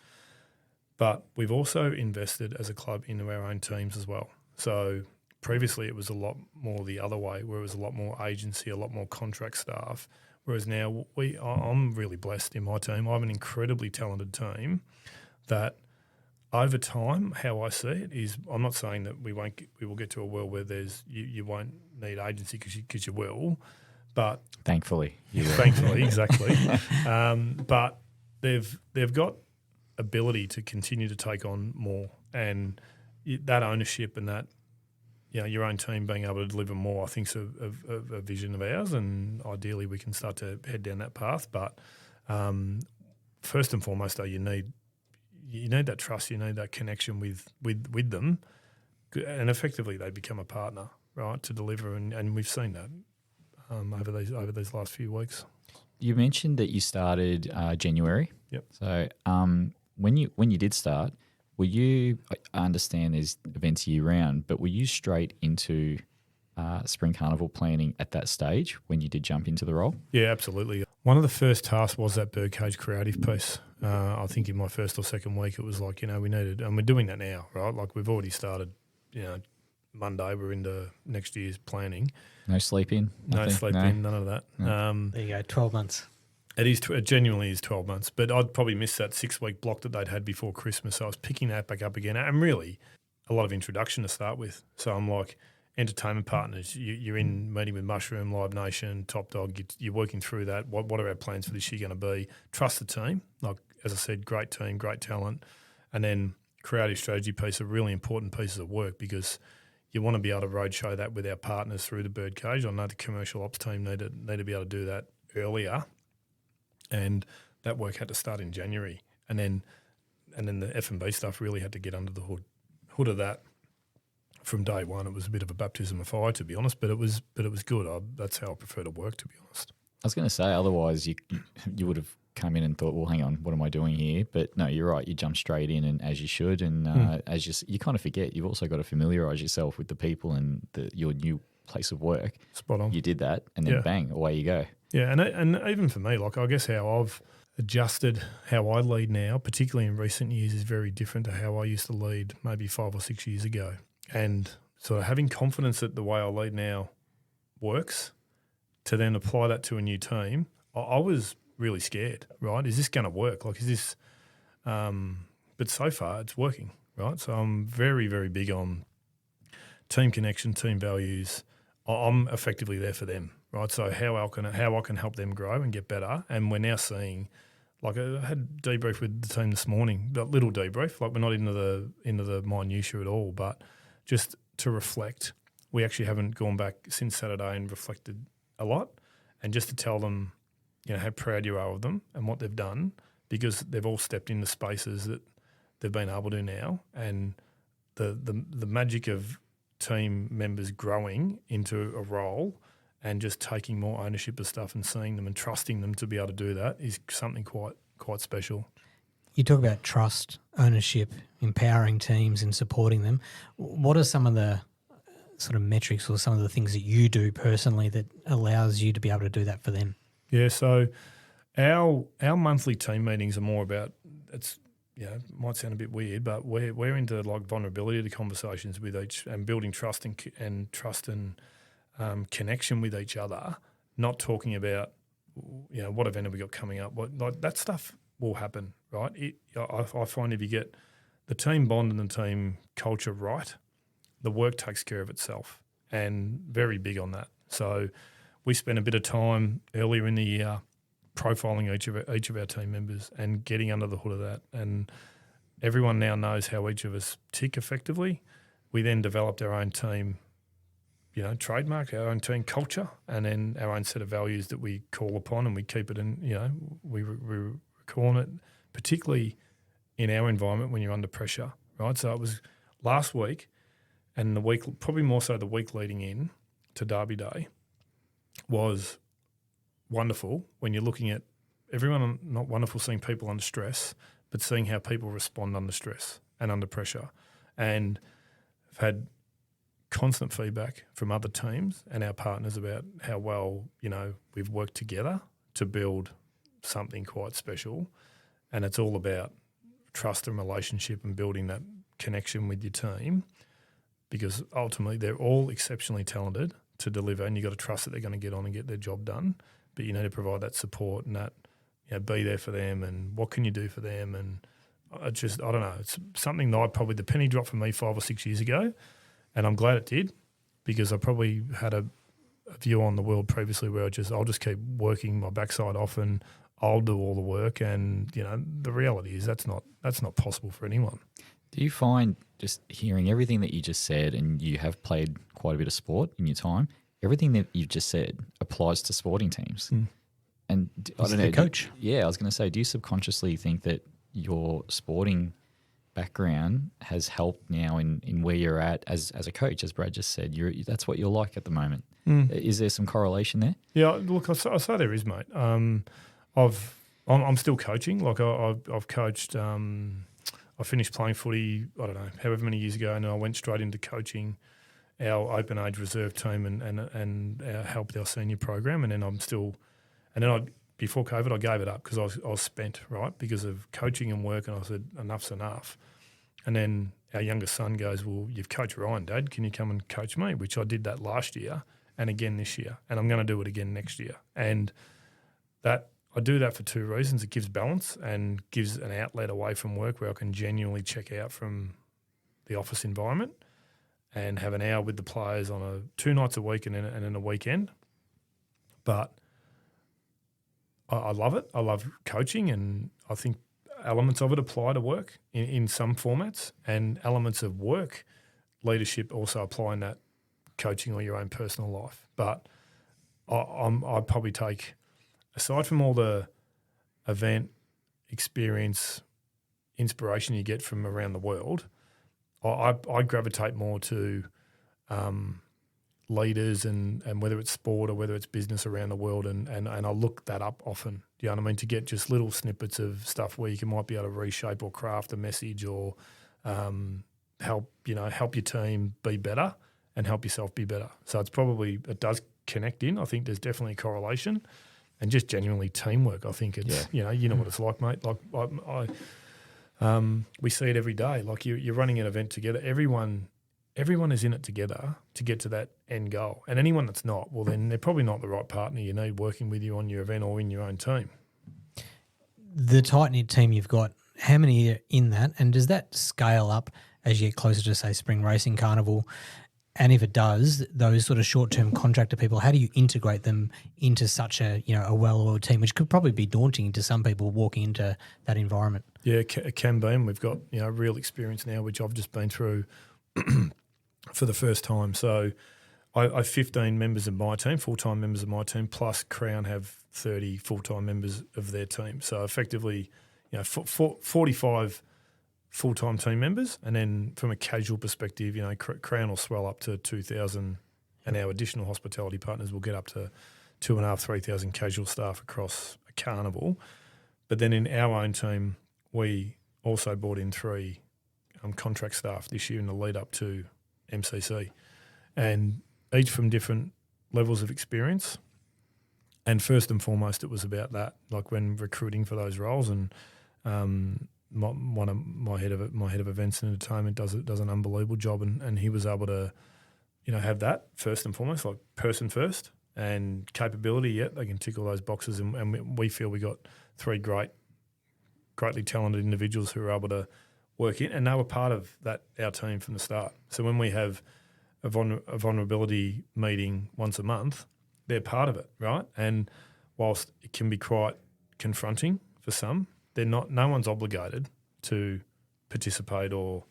But we've also invested as a club into our own teams as well. So previously it was a lot more the other way, where it was a lot more agency, a lot more contract staff, whereas now I'm really blessed in my team. I have an incredibly talented team that over time, how I see it is, I'm not saying that we will get to a world where you won't need agency because you will, but thankfully, exactly. But they've got ability to continue to take on more, and that ownership and that your own team being able to deliver more, I think is a vision of ours, and ideally we can start to head down that path. But first and foremost, though, you need that trust, you need that connection with them, and effectively they become a partner, right, to deliver, and we've seen that over these last few weeks. You mentioned that you started January. Yep. So when you did start, were you? I understand there's events year round, but were you straight into spring carnival planning at that stage when you did jump into the role? Yeah, absolutely. One of the first tasks was that birdcage creative piece. I think in my first or second week it was like, we needed, and we're doing that now, right? Like we've already started, Monday we're into next year's planning. No sleep in? None of that. No. There you go, 12 months. It genuinely is 12 months, but I'd probably missed that 6-week block that they'd had before Christmas. So I was picking that back up again, and really a lot of introduction to start with. So I'm like, entertainment partners, you're in meeting with Mushroom, Live Nation, Top Dog, you're working through that. What are our plans for this year going to be? Trust the team. Like, as I said, great team, great talent. And then creative strategy piece are really important pieces of work, because you want to be able to roadshow that with our partners through the birdcage. I know the commercial ops team need to be able to do that earlier, and that work had to start in January. And then the F&B stuff really had to get under the hood of that. From day one, it was a bit of a baptism of fire, to be honest, but it was good. That's how I prefer to work, to be honest. I was going to say, otherwise you would have come in and thought, well, hang on, what am I doing here? But no, you're right. You jump straight in, and as you should, and as you kind of forget, you've also got to familiarise yourself with the people and your new place of work. Spot on. You did that, and then bang, away you go. Yeah, and even for me, like I guess how I've adjusted how I lead now, particularly in recent years, is very different to how I used to lead maybe 5 or 6 years ago. And sort of having confidence that the way I lead now works, to then apply that to a new team, I was really scared, right? Is this going to work? Like, is this but so far it's working, right? So I'm very, very big on team connection, team values. I'm effectively there for them, right? So how I can help them grow and get better. And we're now seeing, like I had a debrief with the team this morning, a little debrief, like we're not into the minutiae at all, but just to reflect. We actually haven't gone back since Saturday and reflected a lot, and just to tell them, you know, how proud you are of them and what they've done, because they've all stepped into spaces that they've been able to now, and the magic of team members growing into a role and just taking more ownership of stuff and seeing them and trusting them to be able to do that is something quite special. You talk about trust, ownership, empowering teams and supporting them. What are some of the sort of metrics or some of the things that you do personally that allows you to be able to do that for them? Yeah, so our monthly team meetings are more about, it's, you know, it might sound a bit weird, but we're into like vulnerability to conversations with each and building trust and connection with each other. Not talking about, you know, what event have we got coming up? What, like, that stuff will happen, right? I find if you get the team bond and the team culture right, the work takes care of itself, and very big on that. So we spent a bit of time earlier in the year profiling each of our team members and getting under the hood of that. And everyone now knows how each of us tick effectively. We then developed our own team, you know, trademark, our own team culture, and then our own set of values that we call upon, and we keep it in, you know, we recall it, particularly in our environment when you're under pressure, right? So it was last week and the week, probably more so the week leading in to Derby Day, was wonderful when you're looking at everyone, not wonderful seeing people under stress, but seeing how people respond under stress and under pressure. And I've had constant feedback from other teams and our partners about how well, you know, we've worked together to build something quite special. And it's all about trust and relationship and building that connection with your team, because ultimately they're all exceptionally talented to deliver, and you've got to trust that they're going to get on and get their job done. But you need to provide that support and that, you know, be there for them, and what can you do for them. And I don't know, it's something that the penny dropped for me 5 or 6 years ago, and I'm glad it did, because I probably had a view on the world previously where I'll just keep working my backside off and I'll do all the work. And, you know, the reality is that's not possible for anyone. Do you find, just hearing everything that you just said, and you have played quite a bit of sport in your time, everything that you've just said applies to sporting teams? And I don't know, coach. I was going to say, do you subconsciously think that your sporting background has helped now in where you're at as a coach? As Brad just said, that's what you're like at the moment. Is there some correlation there? Yeah, look, I say there is, mate. I'm still coaching. Like I've coached. I finished playing footy, I don't know, however many years ago, and I went straight into coaching our open age reserve team and helped our senior program. And then before COVID, I gave it up because I was spent, right, because of coaching and work, and I said, enough's enough. And then our youngest son goes, well, you've coached Ryan, Dad, can you come and coach me? Which I did that last year and again this year, and I'm going to do it again next year. And that I do that for two reasons. It gives balance and gives an outlet away from work where I can genuinely check out from the office environment and have an hour with the players on 2 nights a week and then a weekend. But I love it. I love coaching, and I think elements of it apply to work in some formats, and elements of work leadership also apply in that coaching or your own personal life. But I'd probably take, aside from all the event experience, inspiration you get from around the world, I gravitate more to leaders and whether it's sport or whether it's business around the world, and I look that up often. You know what I mean? To get just little snippets of stuff where you might be able to reshape or craft a message or help your team be better and help yourself be better. So it does connect in. I think there's definitely a correlation. And just genuinely teamwork, I think it's, you know what it's like, mate. Like we see it every day. Like you're running an event together. Everyone everyone is in it together to get to that end goal. And anyone that's not, well, then they're probably not the right partner you need working with you on your event or in your own team. The tight-knit team you've got, how many are in that? And does that scale up as you get closer to, say, Spring Racing Carnival? And if it does, those sort of short-term contractor people, how do you integrate them into such a well-oiled team, which could probably be daunting to some people walking into that environment? Yeah, it can be. And we've got real experience now, which I've just been through for the first time. So I have 15 members of my team, full-time members of my team, plus Crown have 30 full-time members of their team. So effectively, 45 full-time team members, and then from a casual perspective, Crown will swell up to 2,000, and our additional hospitality partners will get up to 2,500, 3,000 casual staff across a carnival. But then in our own team, we also brought in 3 contract staff this year in the lead up to MCC, and each from different levels of experience. And first and foremost, it was about that, like when recruiting for those roles, and my head of events and entertainment does an unbelievable job, and he was able to, have that first and foremost, like person first, and capability. Yeah, they can tick all those boxes, and we feel we got 3 greatly talented individuals who are able to work in, and they were part of that, our team, from the start. So when we have a vulnerability meeting once a month, they're part of it, right? And whilst it can be quite confronting for some, no one's obligated to participate or,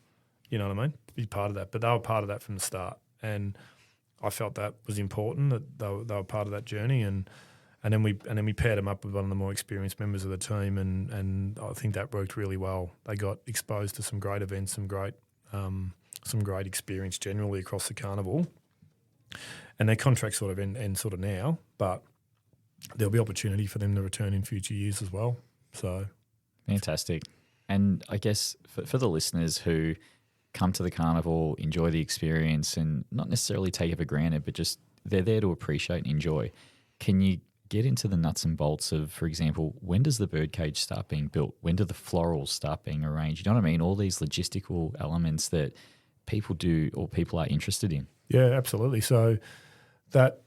you know what I mean, be part of that. But they were part of that from the start, and I felt that was important, that they were part of that journey, and then we paired them up with one of the more experienced members of the team, and I think that worked really well. They got exposed to some great events, some great experience generally across the carnival, and their contracts sort of end sort of now, but there'll be opportunity for them to return in future years as well. So fantastic. And I guess for the listeners who come to the carnival, enjoy the experience, and not necessarily take it for granted, but just they're there to appreciate and enjoy, can you get into the nuts and bolts of, for example, when does the birdcage start being built? When do the florals start being arranged? You know what I mean? All these logistical elements that people do or people are interested in. Yeah, absolutely. So that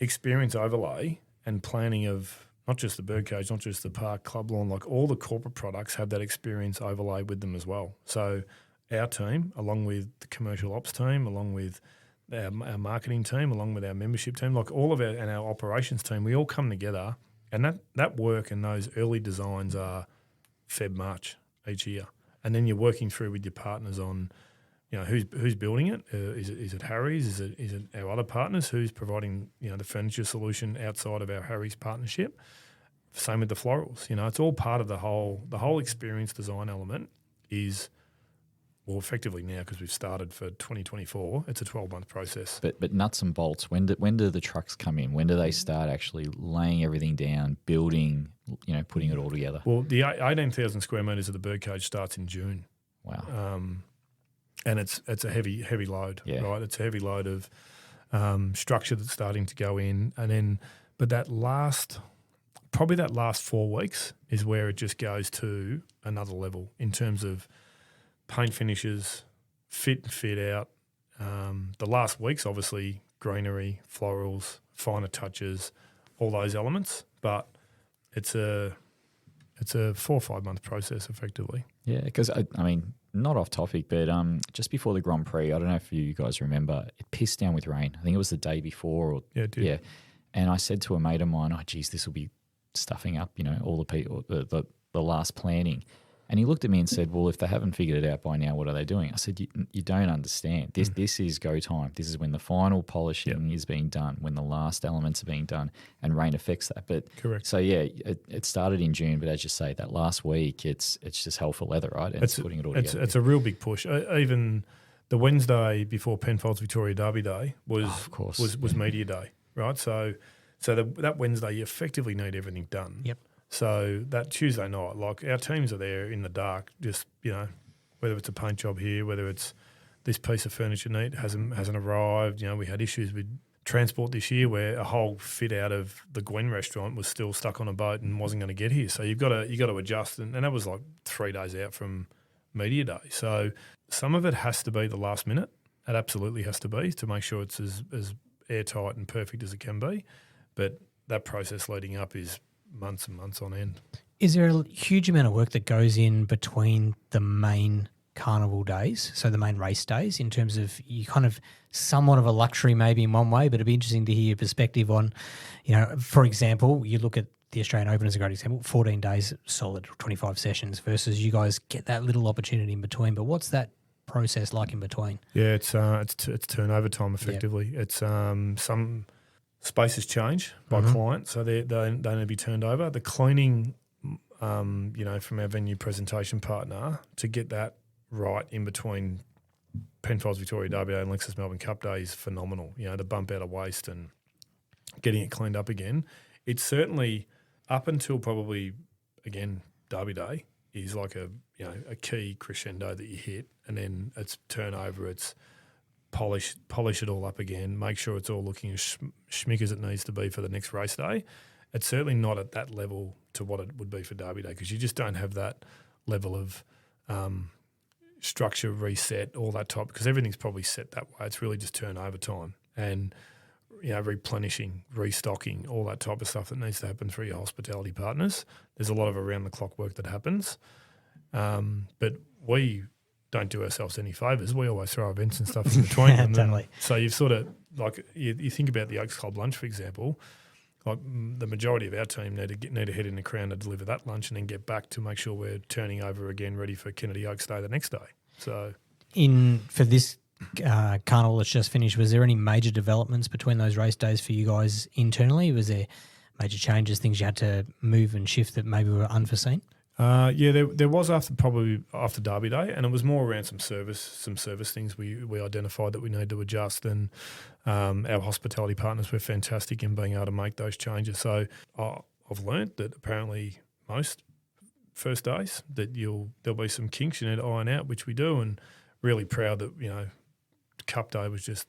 experience overlay and planning of not just the birdcage, not just the park, club lawn, like all the corporate products have that experience overlay with them as well. So our team, along with the commercial ops team, along with our marketing team, along with our membership team, like all of our, and our operations team, we all come together, and that work and those early designs are Feb, March each year. And then you're working through with your partners on, who's building it? Is it Harry's? Is it our other partners? Who's providing, the furniture solution outside of our Harry's partnership? Same with the florals. It's all part of the whole experience design element is, well, effectively now, because we've started for 2024, it's a 12-month process. But nuts and bolts, when do the trucks come in? When do they start actually laying everything down, building, putting it all together? Well, the 18,000 square metres of the birdcage starts in June. Wow. And it's a heavy load, right? It's a heavy load of structure that's starting to go in. And then, but probably that last 4 weeks is where it just goes to another level in terms of paint finishes, fit and fit out. The last week's obviously greenery, florals, finer touches, all those elements. But it's a 4 or 5 month process effectively. Yeah, because I mean, not off topic, but just before the Grand Prix, I don't know if you guys remember, it pissed down with rain. I think it was the day before. It did. Yeah, and I said to a mate of mine, "Oh, geez, this will be stuffing up, all the people, the last planning." And he looked at me and said, "Well, if they haven't figured it out by now, what are they doing?" I said, "You don't understand. This is go time. This is when the final polishing is being done, when the last elements are being done, and rain affects that." But correct. So yeah, it started in June, but as you say, that last week, it's just hell for leather, right? And it's putting it all together. It's a real big push. Even the Wednesday before Penfolds Victoria Derby Day was media day, right? So that Wednesday, you effectively need everything done. Yep. So that Tuesday night, like our teams are there in the dark, just, whether it's a paint job here, whether it's this piece of furniture hasn't arrived. We had issues with transport this year where a whole fit out of the Gwen restaurant was still stuck on a boat and wasn't going to get here. So you got to adjust, and that was like 3 days out from media day. So some of it has to be the last minute, It absolutely has to be to make sure it's as airtight and perfect as it can be. But that process leading up is months and months on end. Is there a huge amount of work that goes in between the main carnival days, so the main race days, in terms of you kind of somewhat of a luxury maybe in one way, but it'd be interesting to hear your perspective on, for example, you look at the Australian Open as a great example, 14 days solid, 25 sessions versus you guys get that little opportunity in between. But what's that process like in between? Yeah, it's turnover time effectively. Yep. It's some spaces change by client, so they need to be turned over. The cleaning, from our venue presentation partner to get that right in between Penfolds Victoria Derby Day and Lexus Melbourne Cup Day is phenomenal. The bump out of waste and getting it cleaned up again. It's certainly up until probably, again, Derby Day is like a key crescendo that you hit, and then it's turnover, it's polish it all up again, make sure it's all looking as schmick as it needs to be for the next race day. It's certainly not at that level to what it would be for Derby Day because you just don't have that level of structure, reset, all that type, because everything's probably set that way. It's really just turnover time and replenishing, restocking, all that type of stuff that needs to happen through your hospitality partners. There's a lot of around-the-clock work that happens. But we don't do ourselves any favours. We always throw events and stuff in between them. Totally. So you've sort of, you think about the Oaks Club lunch, for example, like the majority of our team need to head in the Crown to deliver that lunch and then get back to make sure we're turning over again, ready for Kennedy Oaks Day the next day. So, for this carnival that's just finished, was there any major developments between those race days for you guys internally? Was there major changes, things you had to move and shift that maybe were unforeseen? There was after Derby Day, and it was more around some service things we identified that we need to adjust, and our hospitality partners were fantastic in being able to make those changes. So I've learnt that apparently most first days that there'll be some kinks you need to iron out, which we do, and really proud that Cup Day was just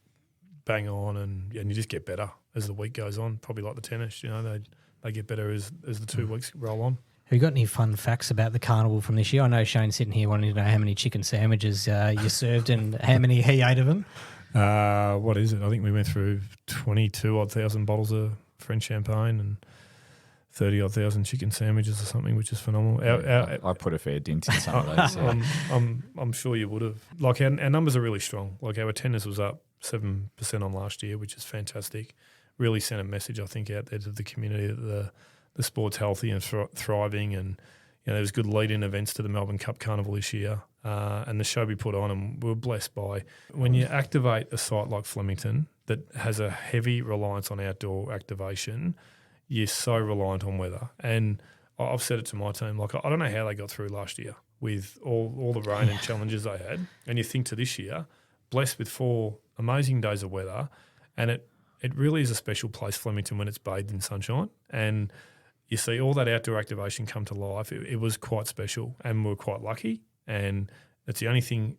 bang on, and you just get better as the week goes on. Probably like the tennis, they get better as the 2 weeks roll on. Have you got any fun facts about the carnival from this year? I know Shane's sitting here wanting to know how many chicken sandwiches you served and how many he ate of them. What is it? I think we went through 22,000 bottles of French champagne and 30,000 chicken sandwiches or something, which is phenomenal. I put a fair dint in some of those. Yeah. I'm sure you would have. Like our numbers are really strong. Like our attendance was up 7% on last year, which is fantastic. Really sent a message, I think, out there to the community that the sport's healthy and thriving, and there was good lead-in events to the Melbourne Cup Carnival this year, and the show we put on, and we were blessed by when you activate a site like Flemington that has a heavy reliance on outdoor activation. You're so reliant on weather, and I've said it to my team, like I don't know how they got through last year with all the rain and challenges they had, and you think to this year, blessed with 4 amazing days of weather, and it really is a special place, Flemington, when it's bathed in sunshine, and you see all that outdoor activation come to life. It was quite special, and we were quite lucky. And it's the only thing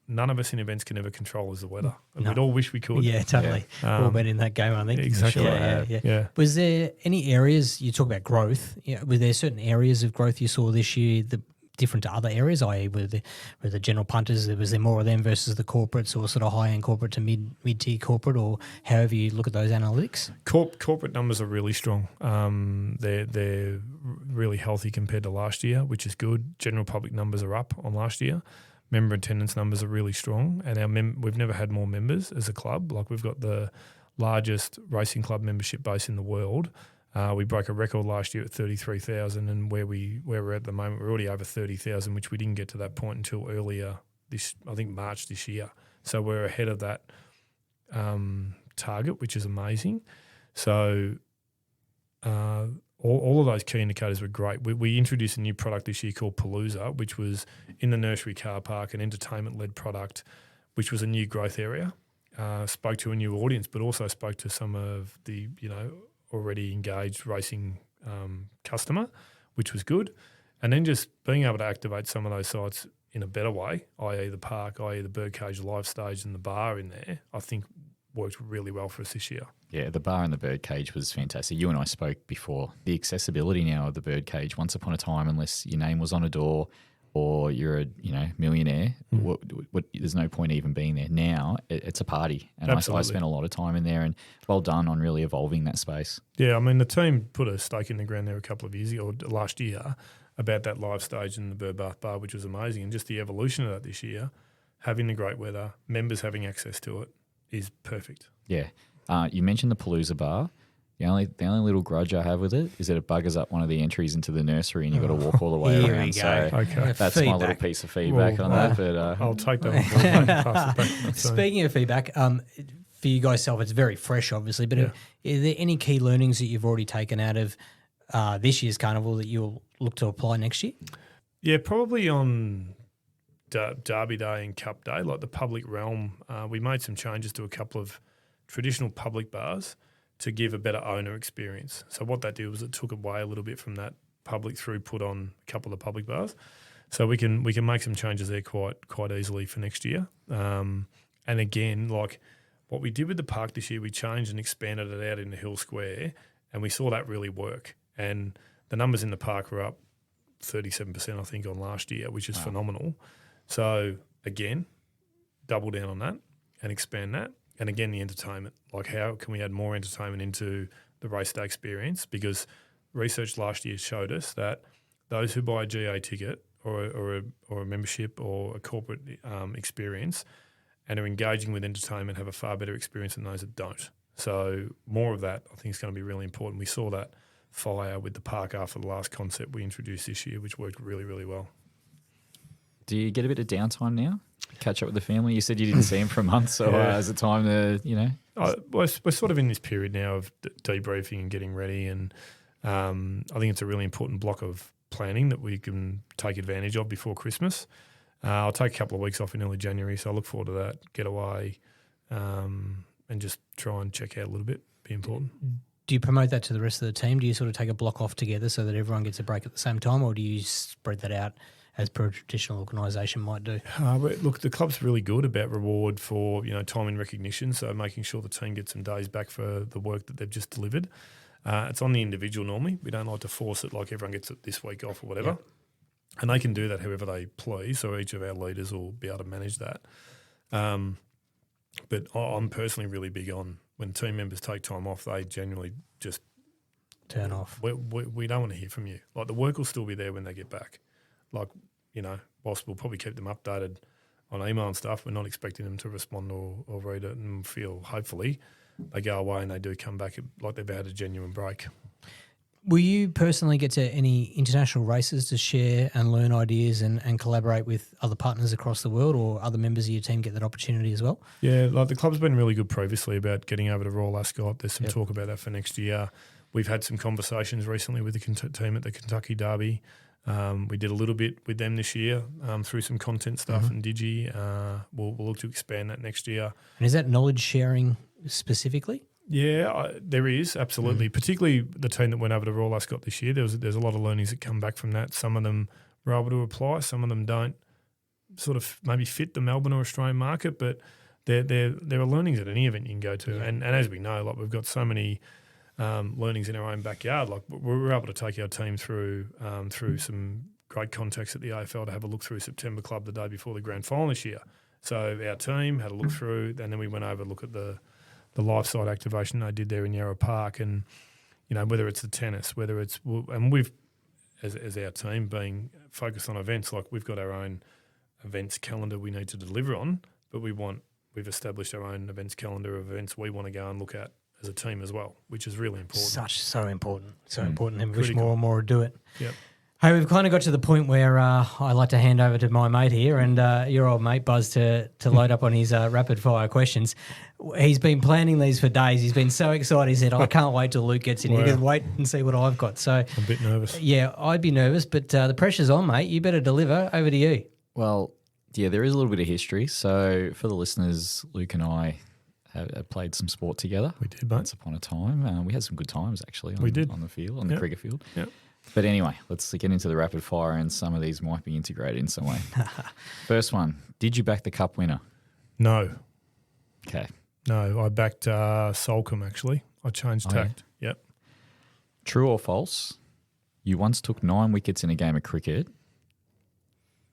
none of us in events can ever control is the weather. And we'd all wish we could. Yeah, totally. All been in that game, I think. Exactly. Sure. Yeah. Was there any areas, you talk about growth, were there certain areas of growth you saw this year that different to other areas, i.e. were the general punters, was there more of them versus the corporates, or sort of high-end corporate to mid-tier corporate, or however you look at those analytics? Corporate numbers are really strong. They're really healthy compared to last year, which is good. General public numbers are up on last year. Member attendance numbers are really strong, and we've never had more members as a club. Like, we've got the largest racing club membership base in the world. We broke a record last year at 33,000, and where we're at the moment, we're already over 30,000, which we didn't get to that point until earlier March this year. So we're ahead of that target, which is amazing. So all of those key indicators were great. We introduced a new product this year called Palooza, which was in the nursery car park, an entertainment-led product, which was a new growth area. Spoke to a new audience, but also spoke to some of the already engaged racing customer, which was good. And then just being able to activate some of those sites in a better way, i.e. the park, i.e. the birdcage live stage and the bar in there, I think worked really well for us this year. Yeah, the bar and the birdcage was fantastic. You and I spoke before. The accessibility now of the birdcage, once upon a time, unless your name was on a door or you're a millionaire, there's no point even being there. Now it's a party, and I spent a lot of time in there. And well done on really evolving that space. Yeah, I mean the team put a stake in the ground there a couple of years ago, or last year, about that live stage in the Burbath Bar, which was amazing, and just the evolution of that this year, having the great weather, members having access to it, is perfect. Yeah, you mentioned the Palooza Bar. The only little grudge I have with it is that it buggers up one of the entries into the nursery, and you've got to walk all the way Here around. we go. So Okay. that's my little piece of feedback on that. But I'll take that one. Pass it back to the team. Speaking of feedback, for you guys self, it's very fresh, obviously. But Yeah. are there any key learnings that you've already taken out of this year's carnival that you'll look to apply next year? Yeah, probably on Derby Day and Cup Day, like the public realm, we made some changes to a couple of traditional public bars to give a better owner experience. So what that did was it took away a little bit from that public throughput on a couple of the public bars. So we can make some changes there quite easily for next year. And again, like what we did with the park this year, we changed and expanded it out into Hill Square, and we saw that really work. And the numbers in the park were up 37%, I think, on last year, which is phenomenal. So again, double down on that and expand that. And again, the entertainment, like how can we add more entertainment into the race day experience? Because research last year showed us that those who buy a GA ticket or a membership or a corporate experience and are engaging with entertainment have a far better experience than those that don't. So more of that I think is going to be really important. We saw that fire with the park after the last concept we introduced this year, which worked really, really well. do you get a bit of downtime now? Catch up with the family? You said you didn't see him for a month, so is it time to, We're sort of in this period now of debriefing and getting ready, and I think it's a really important block of planning that we can take advantage of before Christmas. I'll take a couple of weeks off in early January, so I look forward to that, get away and just try and check out a little bit, be important. Do you promote that to the rest of the team? Do you sort of take a block off together so that everyone gets a break at the same time, or do you spread that out as per a traditional organisation might do? Look, the club's really good about reward for time and recognition, so making sure the team gets some days back for the work that they've just delivered. It's on the individual normally. We don't like to force it like everyone gets it this week off or whatever. Yep. And they can do that however they please, so each of our leaders will be able to manage that. But I'm personally really big on when team members take time off, they generally just turn off. We don't want to hear from you. Like the work will still be there when they get back. Like, whilst we'll probably keep them updated on email and stuff, we're not expecting them to respond or read it and feel, hopefully, they go away and they do come back like they've had a genuine break. Will you personally get to any international races to share and learn ideas and collaborate with other partners across the world, or other members of your team get that opportunity as well? Yeah, like the club's been really good previously about getting over to Royal Ascot. There's some talk about that for next year. We've had some conversations recently with the team at the Kentucky Derby. We did a little bit with them this year through some content stuff and Digi. We'll look to expand that next year. And is that knowledge sharing specifically? Yeah, there is, absolutely. Particularly the team that went over to Royal Ascot this year, there's a lot of learnings that come back from that. Some of them were able to apply, some of them don't sort of maybe fit the Melbourne or Australian market, but there are learnings at any event you can go to. Yeah. And as we know, like we've got so many learnings in our own backyard. Like we were able to take our team through some great contacts at the AFL to have a look through September Club the day before the grand final this year. So our team had a look through, and then we went over to look at the live side activation they did there in Yarra Park, and whether it's the tennis, whether it's, and we've as our team being focused on events, like we've got our own events calendar we need to deliver on, but we've established our own events calendar of events we want to go and look at as a team as well, which is really important. So important. So important, and wish more and more would do it. Yep. Hey, we've kind of got to the point where I like to hand over to my mate here and your old mate Buzz to load up on his rapid fire questions. He's been planning these for days. He's been so excited. He said, I can't wait till Luke gets in here. Wait and see what I've got. So I'm a bit nervous. Yeah, I'd be nervous, but the pressure's on, mate. You better deliver. Over to you. Well, yeah, there is a little bit of history. So for the listeners, Luke and I have played some sport together. We did, mate. Once upon a time. We had some good times, actually, on the field, on the cricket field. Yep. But anyway, let's get into the rapid fire, and some of these might be integrated in some way. First one, did you back the cup winner? No. Okay. No, I backed Solcombe, actually. I changed tact. Yeah. Yep. True or false, you once took 9 wickets in a game of cricket,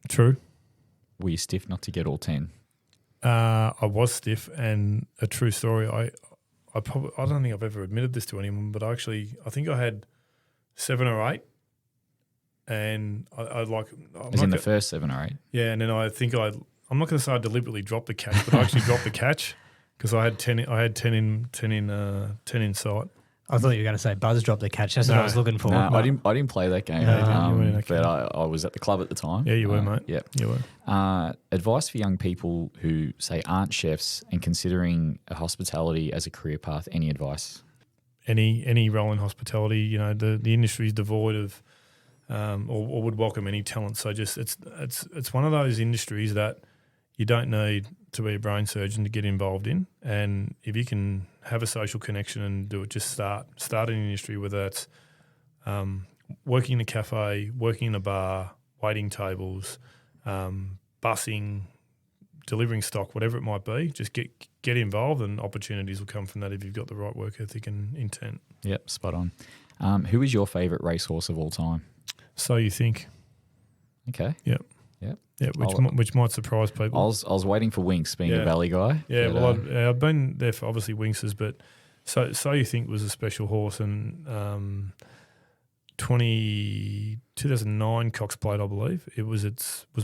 True. Were you stiff not to get all 10? I was stiff, and a true story. I don't think I've ever admitted this to anyone, but I think I had 7 or 8, and I like. As in the first 7 or 8? Yeah, and then I think I'm not going to say I deliberately dropped the catch, but I actually dropped the catch because I had 10. I had 10 in sight. I thought you were going to say Buzz dropped the catch. That's what I was looking for. No, I didn't play that game. But I was at the club at the time. Yeah, you were, mate. Yeah, you were. Advice for young people who say aren't chefs and considering hospitality as a career path. Any advice? Any role in hospitality, the industry is devoid of, or would welcome any talent. So just it's one of those industries that you don't need to be a brain surgeon to get involved in, and if you can have a social connection and do it, just start an industry, whether that's working in a cafe, working in a bar, waiting tables, bussing, delivering stock, whatever it might be. Just get involved, and opportunities will come from that if you've got the right work ethic and intent. Yep, spot on. Who is your favourite racehorse of all time? So you think? Okay. Yep. Yep. Yeah, which might surprise people. I was waiting for Winks, being a Valley guy. Yeah, I've been there for obviously Winks's, but so you think was a special horse, and 2009 Cox Plate, I believe it was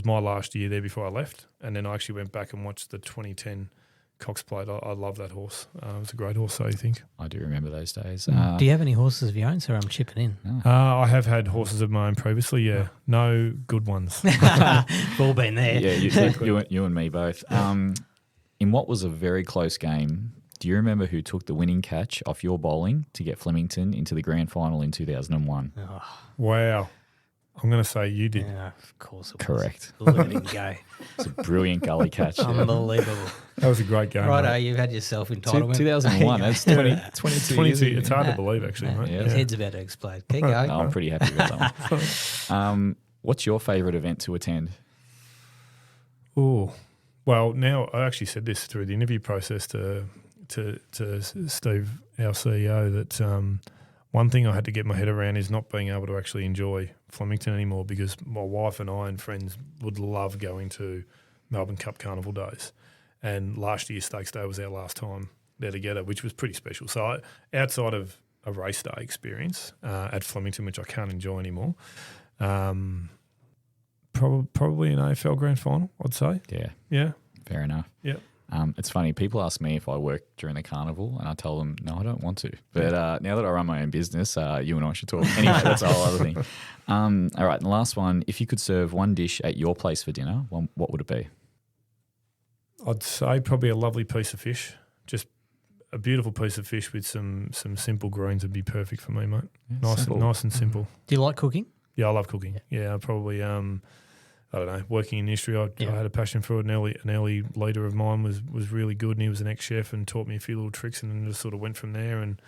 my last year there before I left, and then I actually went back and watched the 2010 Cox Plate. I love that horse. It was a great horse. So you think? I do remember those days. Do you have any horses of your own? So I'm chipping in. No. I have had horses of my own previously. Yeah, no good ones. We've all been there. Yeah, you and me both. In what was a very close game, do you remember who took the winning catch off your bowling to get Flemington into the grand final in 2001? Oh, wow. I'm going to say you did. yeah, of course it was. Correct. Letting go. It's a brilliant gully catch. Unbelievable. That was a great game. Righto, you've had your self-entitlement. 2001. That's 22 years ago. It's hard to believe, actually, mate. Yeah. His head's about to explode. Keep going. I'm pretty happy with that one. What's your favourite event to attend? Oh, well, now I actually said this through the interview process to Steve, our CEO, that one thing I had to get my head around is not being able to actually enjoy Flemington anymore, because my wife and I and friends would love going to Melbourne Cup Carnival days. And last year's Stakes Day was our last time there together, which was pretty special. So outside of a race day experience at Flemington, which I can't enjoy anymore, probably an AFL Grand Final, I'd say. Yeah. Yeah. Fair enough. Yeah. It's funny, people ask me if I work during the carnival, and I tell them, no, I don't want to. But now that I run my own business, you and I should talk. Anyway, that's a whole other thing. All right, and the last one, if you could serve one dish at your place for dinner, what would it be? I'd say probably a lovely piece of fish. Just a beautiful piece of fish with some simple greens would be perfect for me, mate. Yeah, nice and simple. Do you like cooking? Yeah, I love cooking. Yeah, I probably I don't know, working in industry, I had a passion for it. An early leader of mine was really good, and he was an ex-chef and taught me a few little tricks, and then just sort of went from there. And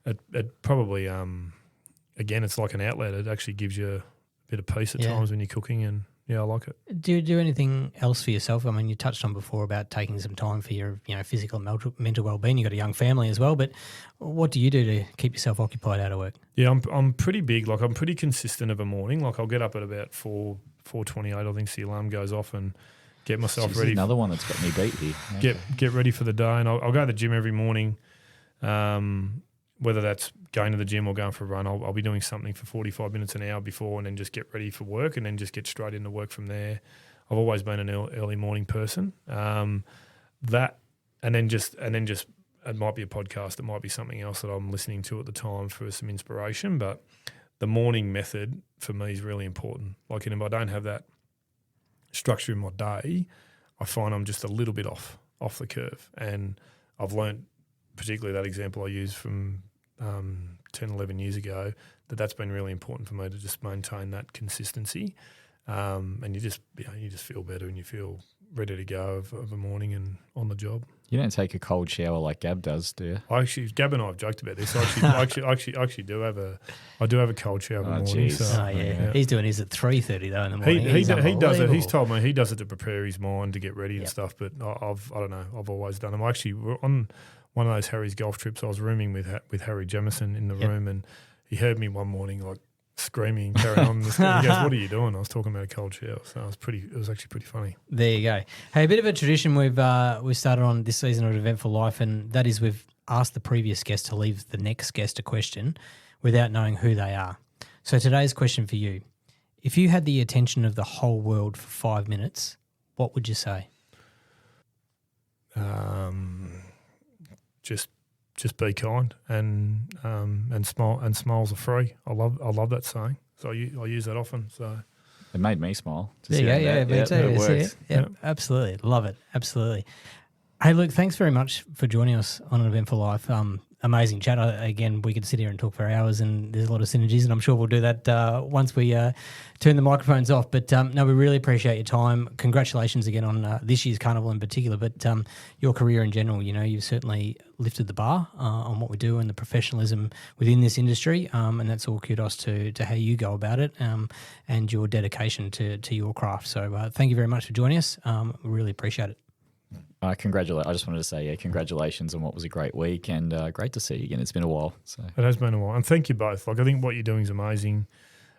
it probably, again, it's like an outlet. It actually gives you a bit of peace at times when you're cooking, and I like it. Do you do anything else for yourself? I mean, you touched on before about taking some time for your physical and mental well-being. You've got a young family as well, but what do you do to keep yourself occupied out of work? Yeah, I'm pretty big. Like, I'm pretty consistent of a morning. Like, I'll get up at about 4:28, I think, the alarm goes off, and get myself ready. Another one that's got me beat here. Okay. Get ready for the day, and I'll go to the gym every morning. Whether that's going to the gym or going for a run, I'll be doing something for 45 minutes, an hour before, and then just get ready for work, and then just get straight into work from there. I've always been an early morning person. And then just it might be a podcast, it might be something else that I'm listening to at the time for some inspiration, but the morning method for me is really important. Like, if I don't have that structure in my day, I find I'm just a little bit off the curve. And I've learnt, particularly that example I used from 10, 11 years ago, that's been really important for me to just maintain that consistency. And you just feel better, and you feel ready to go of a morning and on the job. You don't take a cold shower like Gab does, do you? Gab and I have joked about this. I actually do have a cold shower in the morning. So, He's doing his at 3:30 though in the morning. He does it. He's told me he does it to prepare his mind to get ready and stuff. But I don't know. I've always done them. We're on one of those Harry's golf trips. I was rooming with Harry Jemison in the room, and he heard me one morning like screaming and carrying on. He goes, "What are you doing?" I was talking about a cold shower, so it was actually pretty funny. There you go. Hey, a bit of a tradition we've started on this season of Eventful Life, and that is we've asked the previous guest to leave the next guest a question without knowing who they are. So today's question for you: if you had the attention of the whole world for 5 minutes, what would you say? Just be kind and smile, and smiles are free. I love that saying, so I use that often. So it made me smile. There you go. Yeah, me too. It works. Yeah, absolutely. Love it. Absolutely. Hey, Luke, thanks very much for joining us on An Eventful Life. Amazing chat. Again, we could sit here and talk for hours, and there's a lot of synergies, and I'm sure we'll do that once we turn the microphones off. But no, we really appreciate your time. Congratulations again on this year's carnival in particular, but your career in general. You know, you've certainly lifted the bar on what we do and the professionalism within this industry, and that's all kudos to how you go about it and your dedication to your craft. So thank you very much for joining us. We really appreciate it. I just wanted to say, congratulations on what was a great week, and great to see you again. It's been a while. So it has been a while, and thank you both. Like, I think what you're doing is amazing.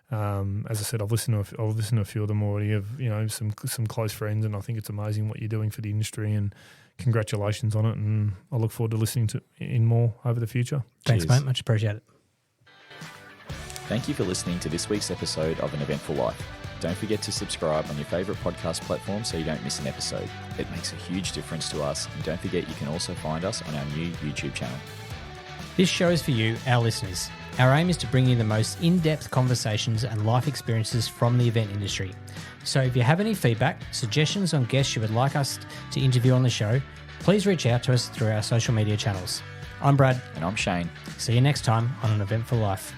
As I said, I've listened to a few of them already. Of some close friends, and I think it's amazing what you're doing for the industry. And congratulations on it. And I look forward to listening to in more over the future. Thanks, mate. Much appreciate it. Thank you for listening to this week's episode of An Eventful Life. Don't forget to subscribe on your favourite podcast platform so you don't miss an episode. It makes a huge difference to us, and don't forget you can also find us on our new YouTube channel. This show is for you, our listeners. Our aim is to bring you the most in-depth conversations and life experiences from the event industry. So if you have any feedback, suggestions on guests you would like us to interview on the show, please reach out to us through our social media channels. I'm Brad. And I'm Shane. See you next time on An Eventful Life.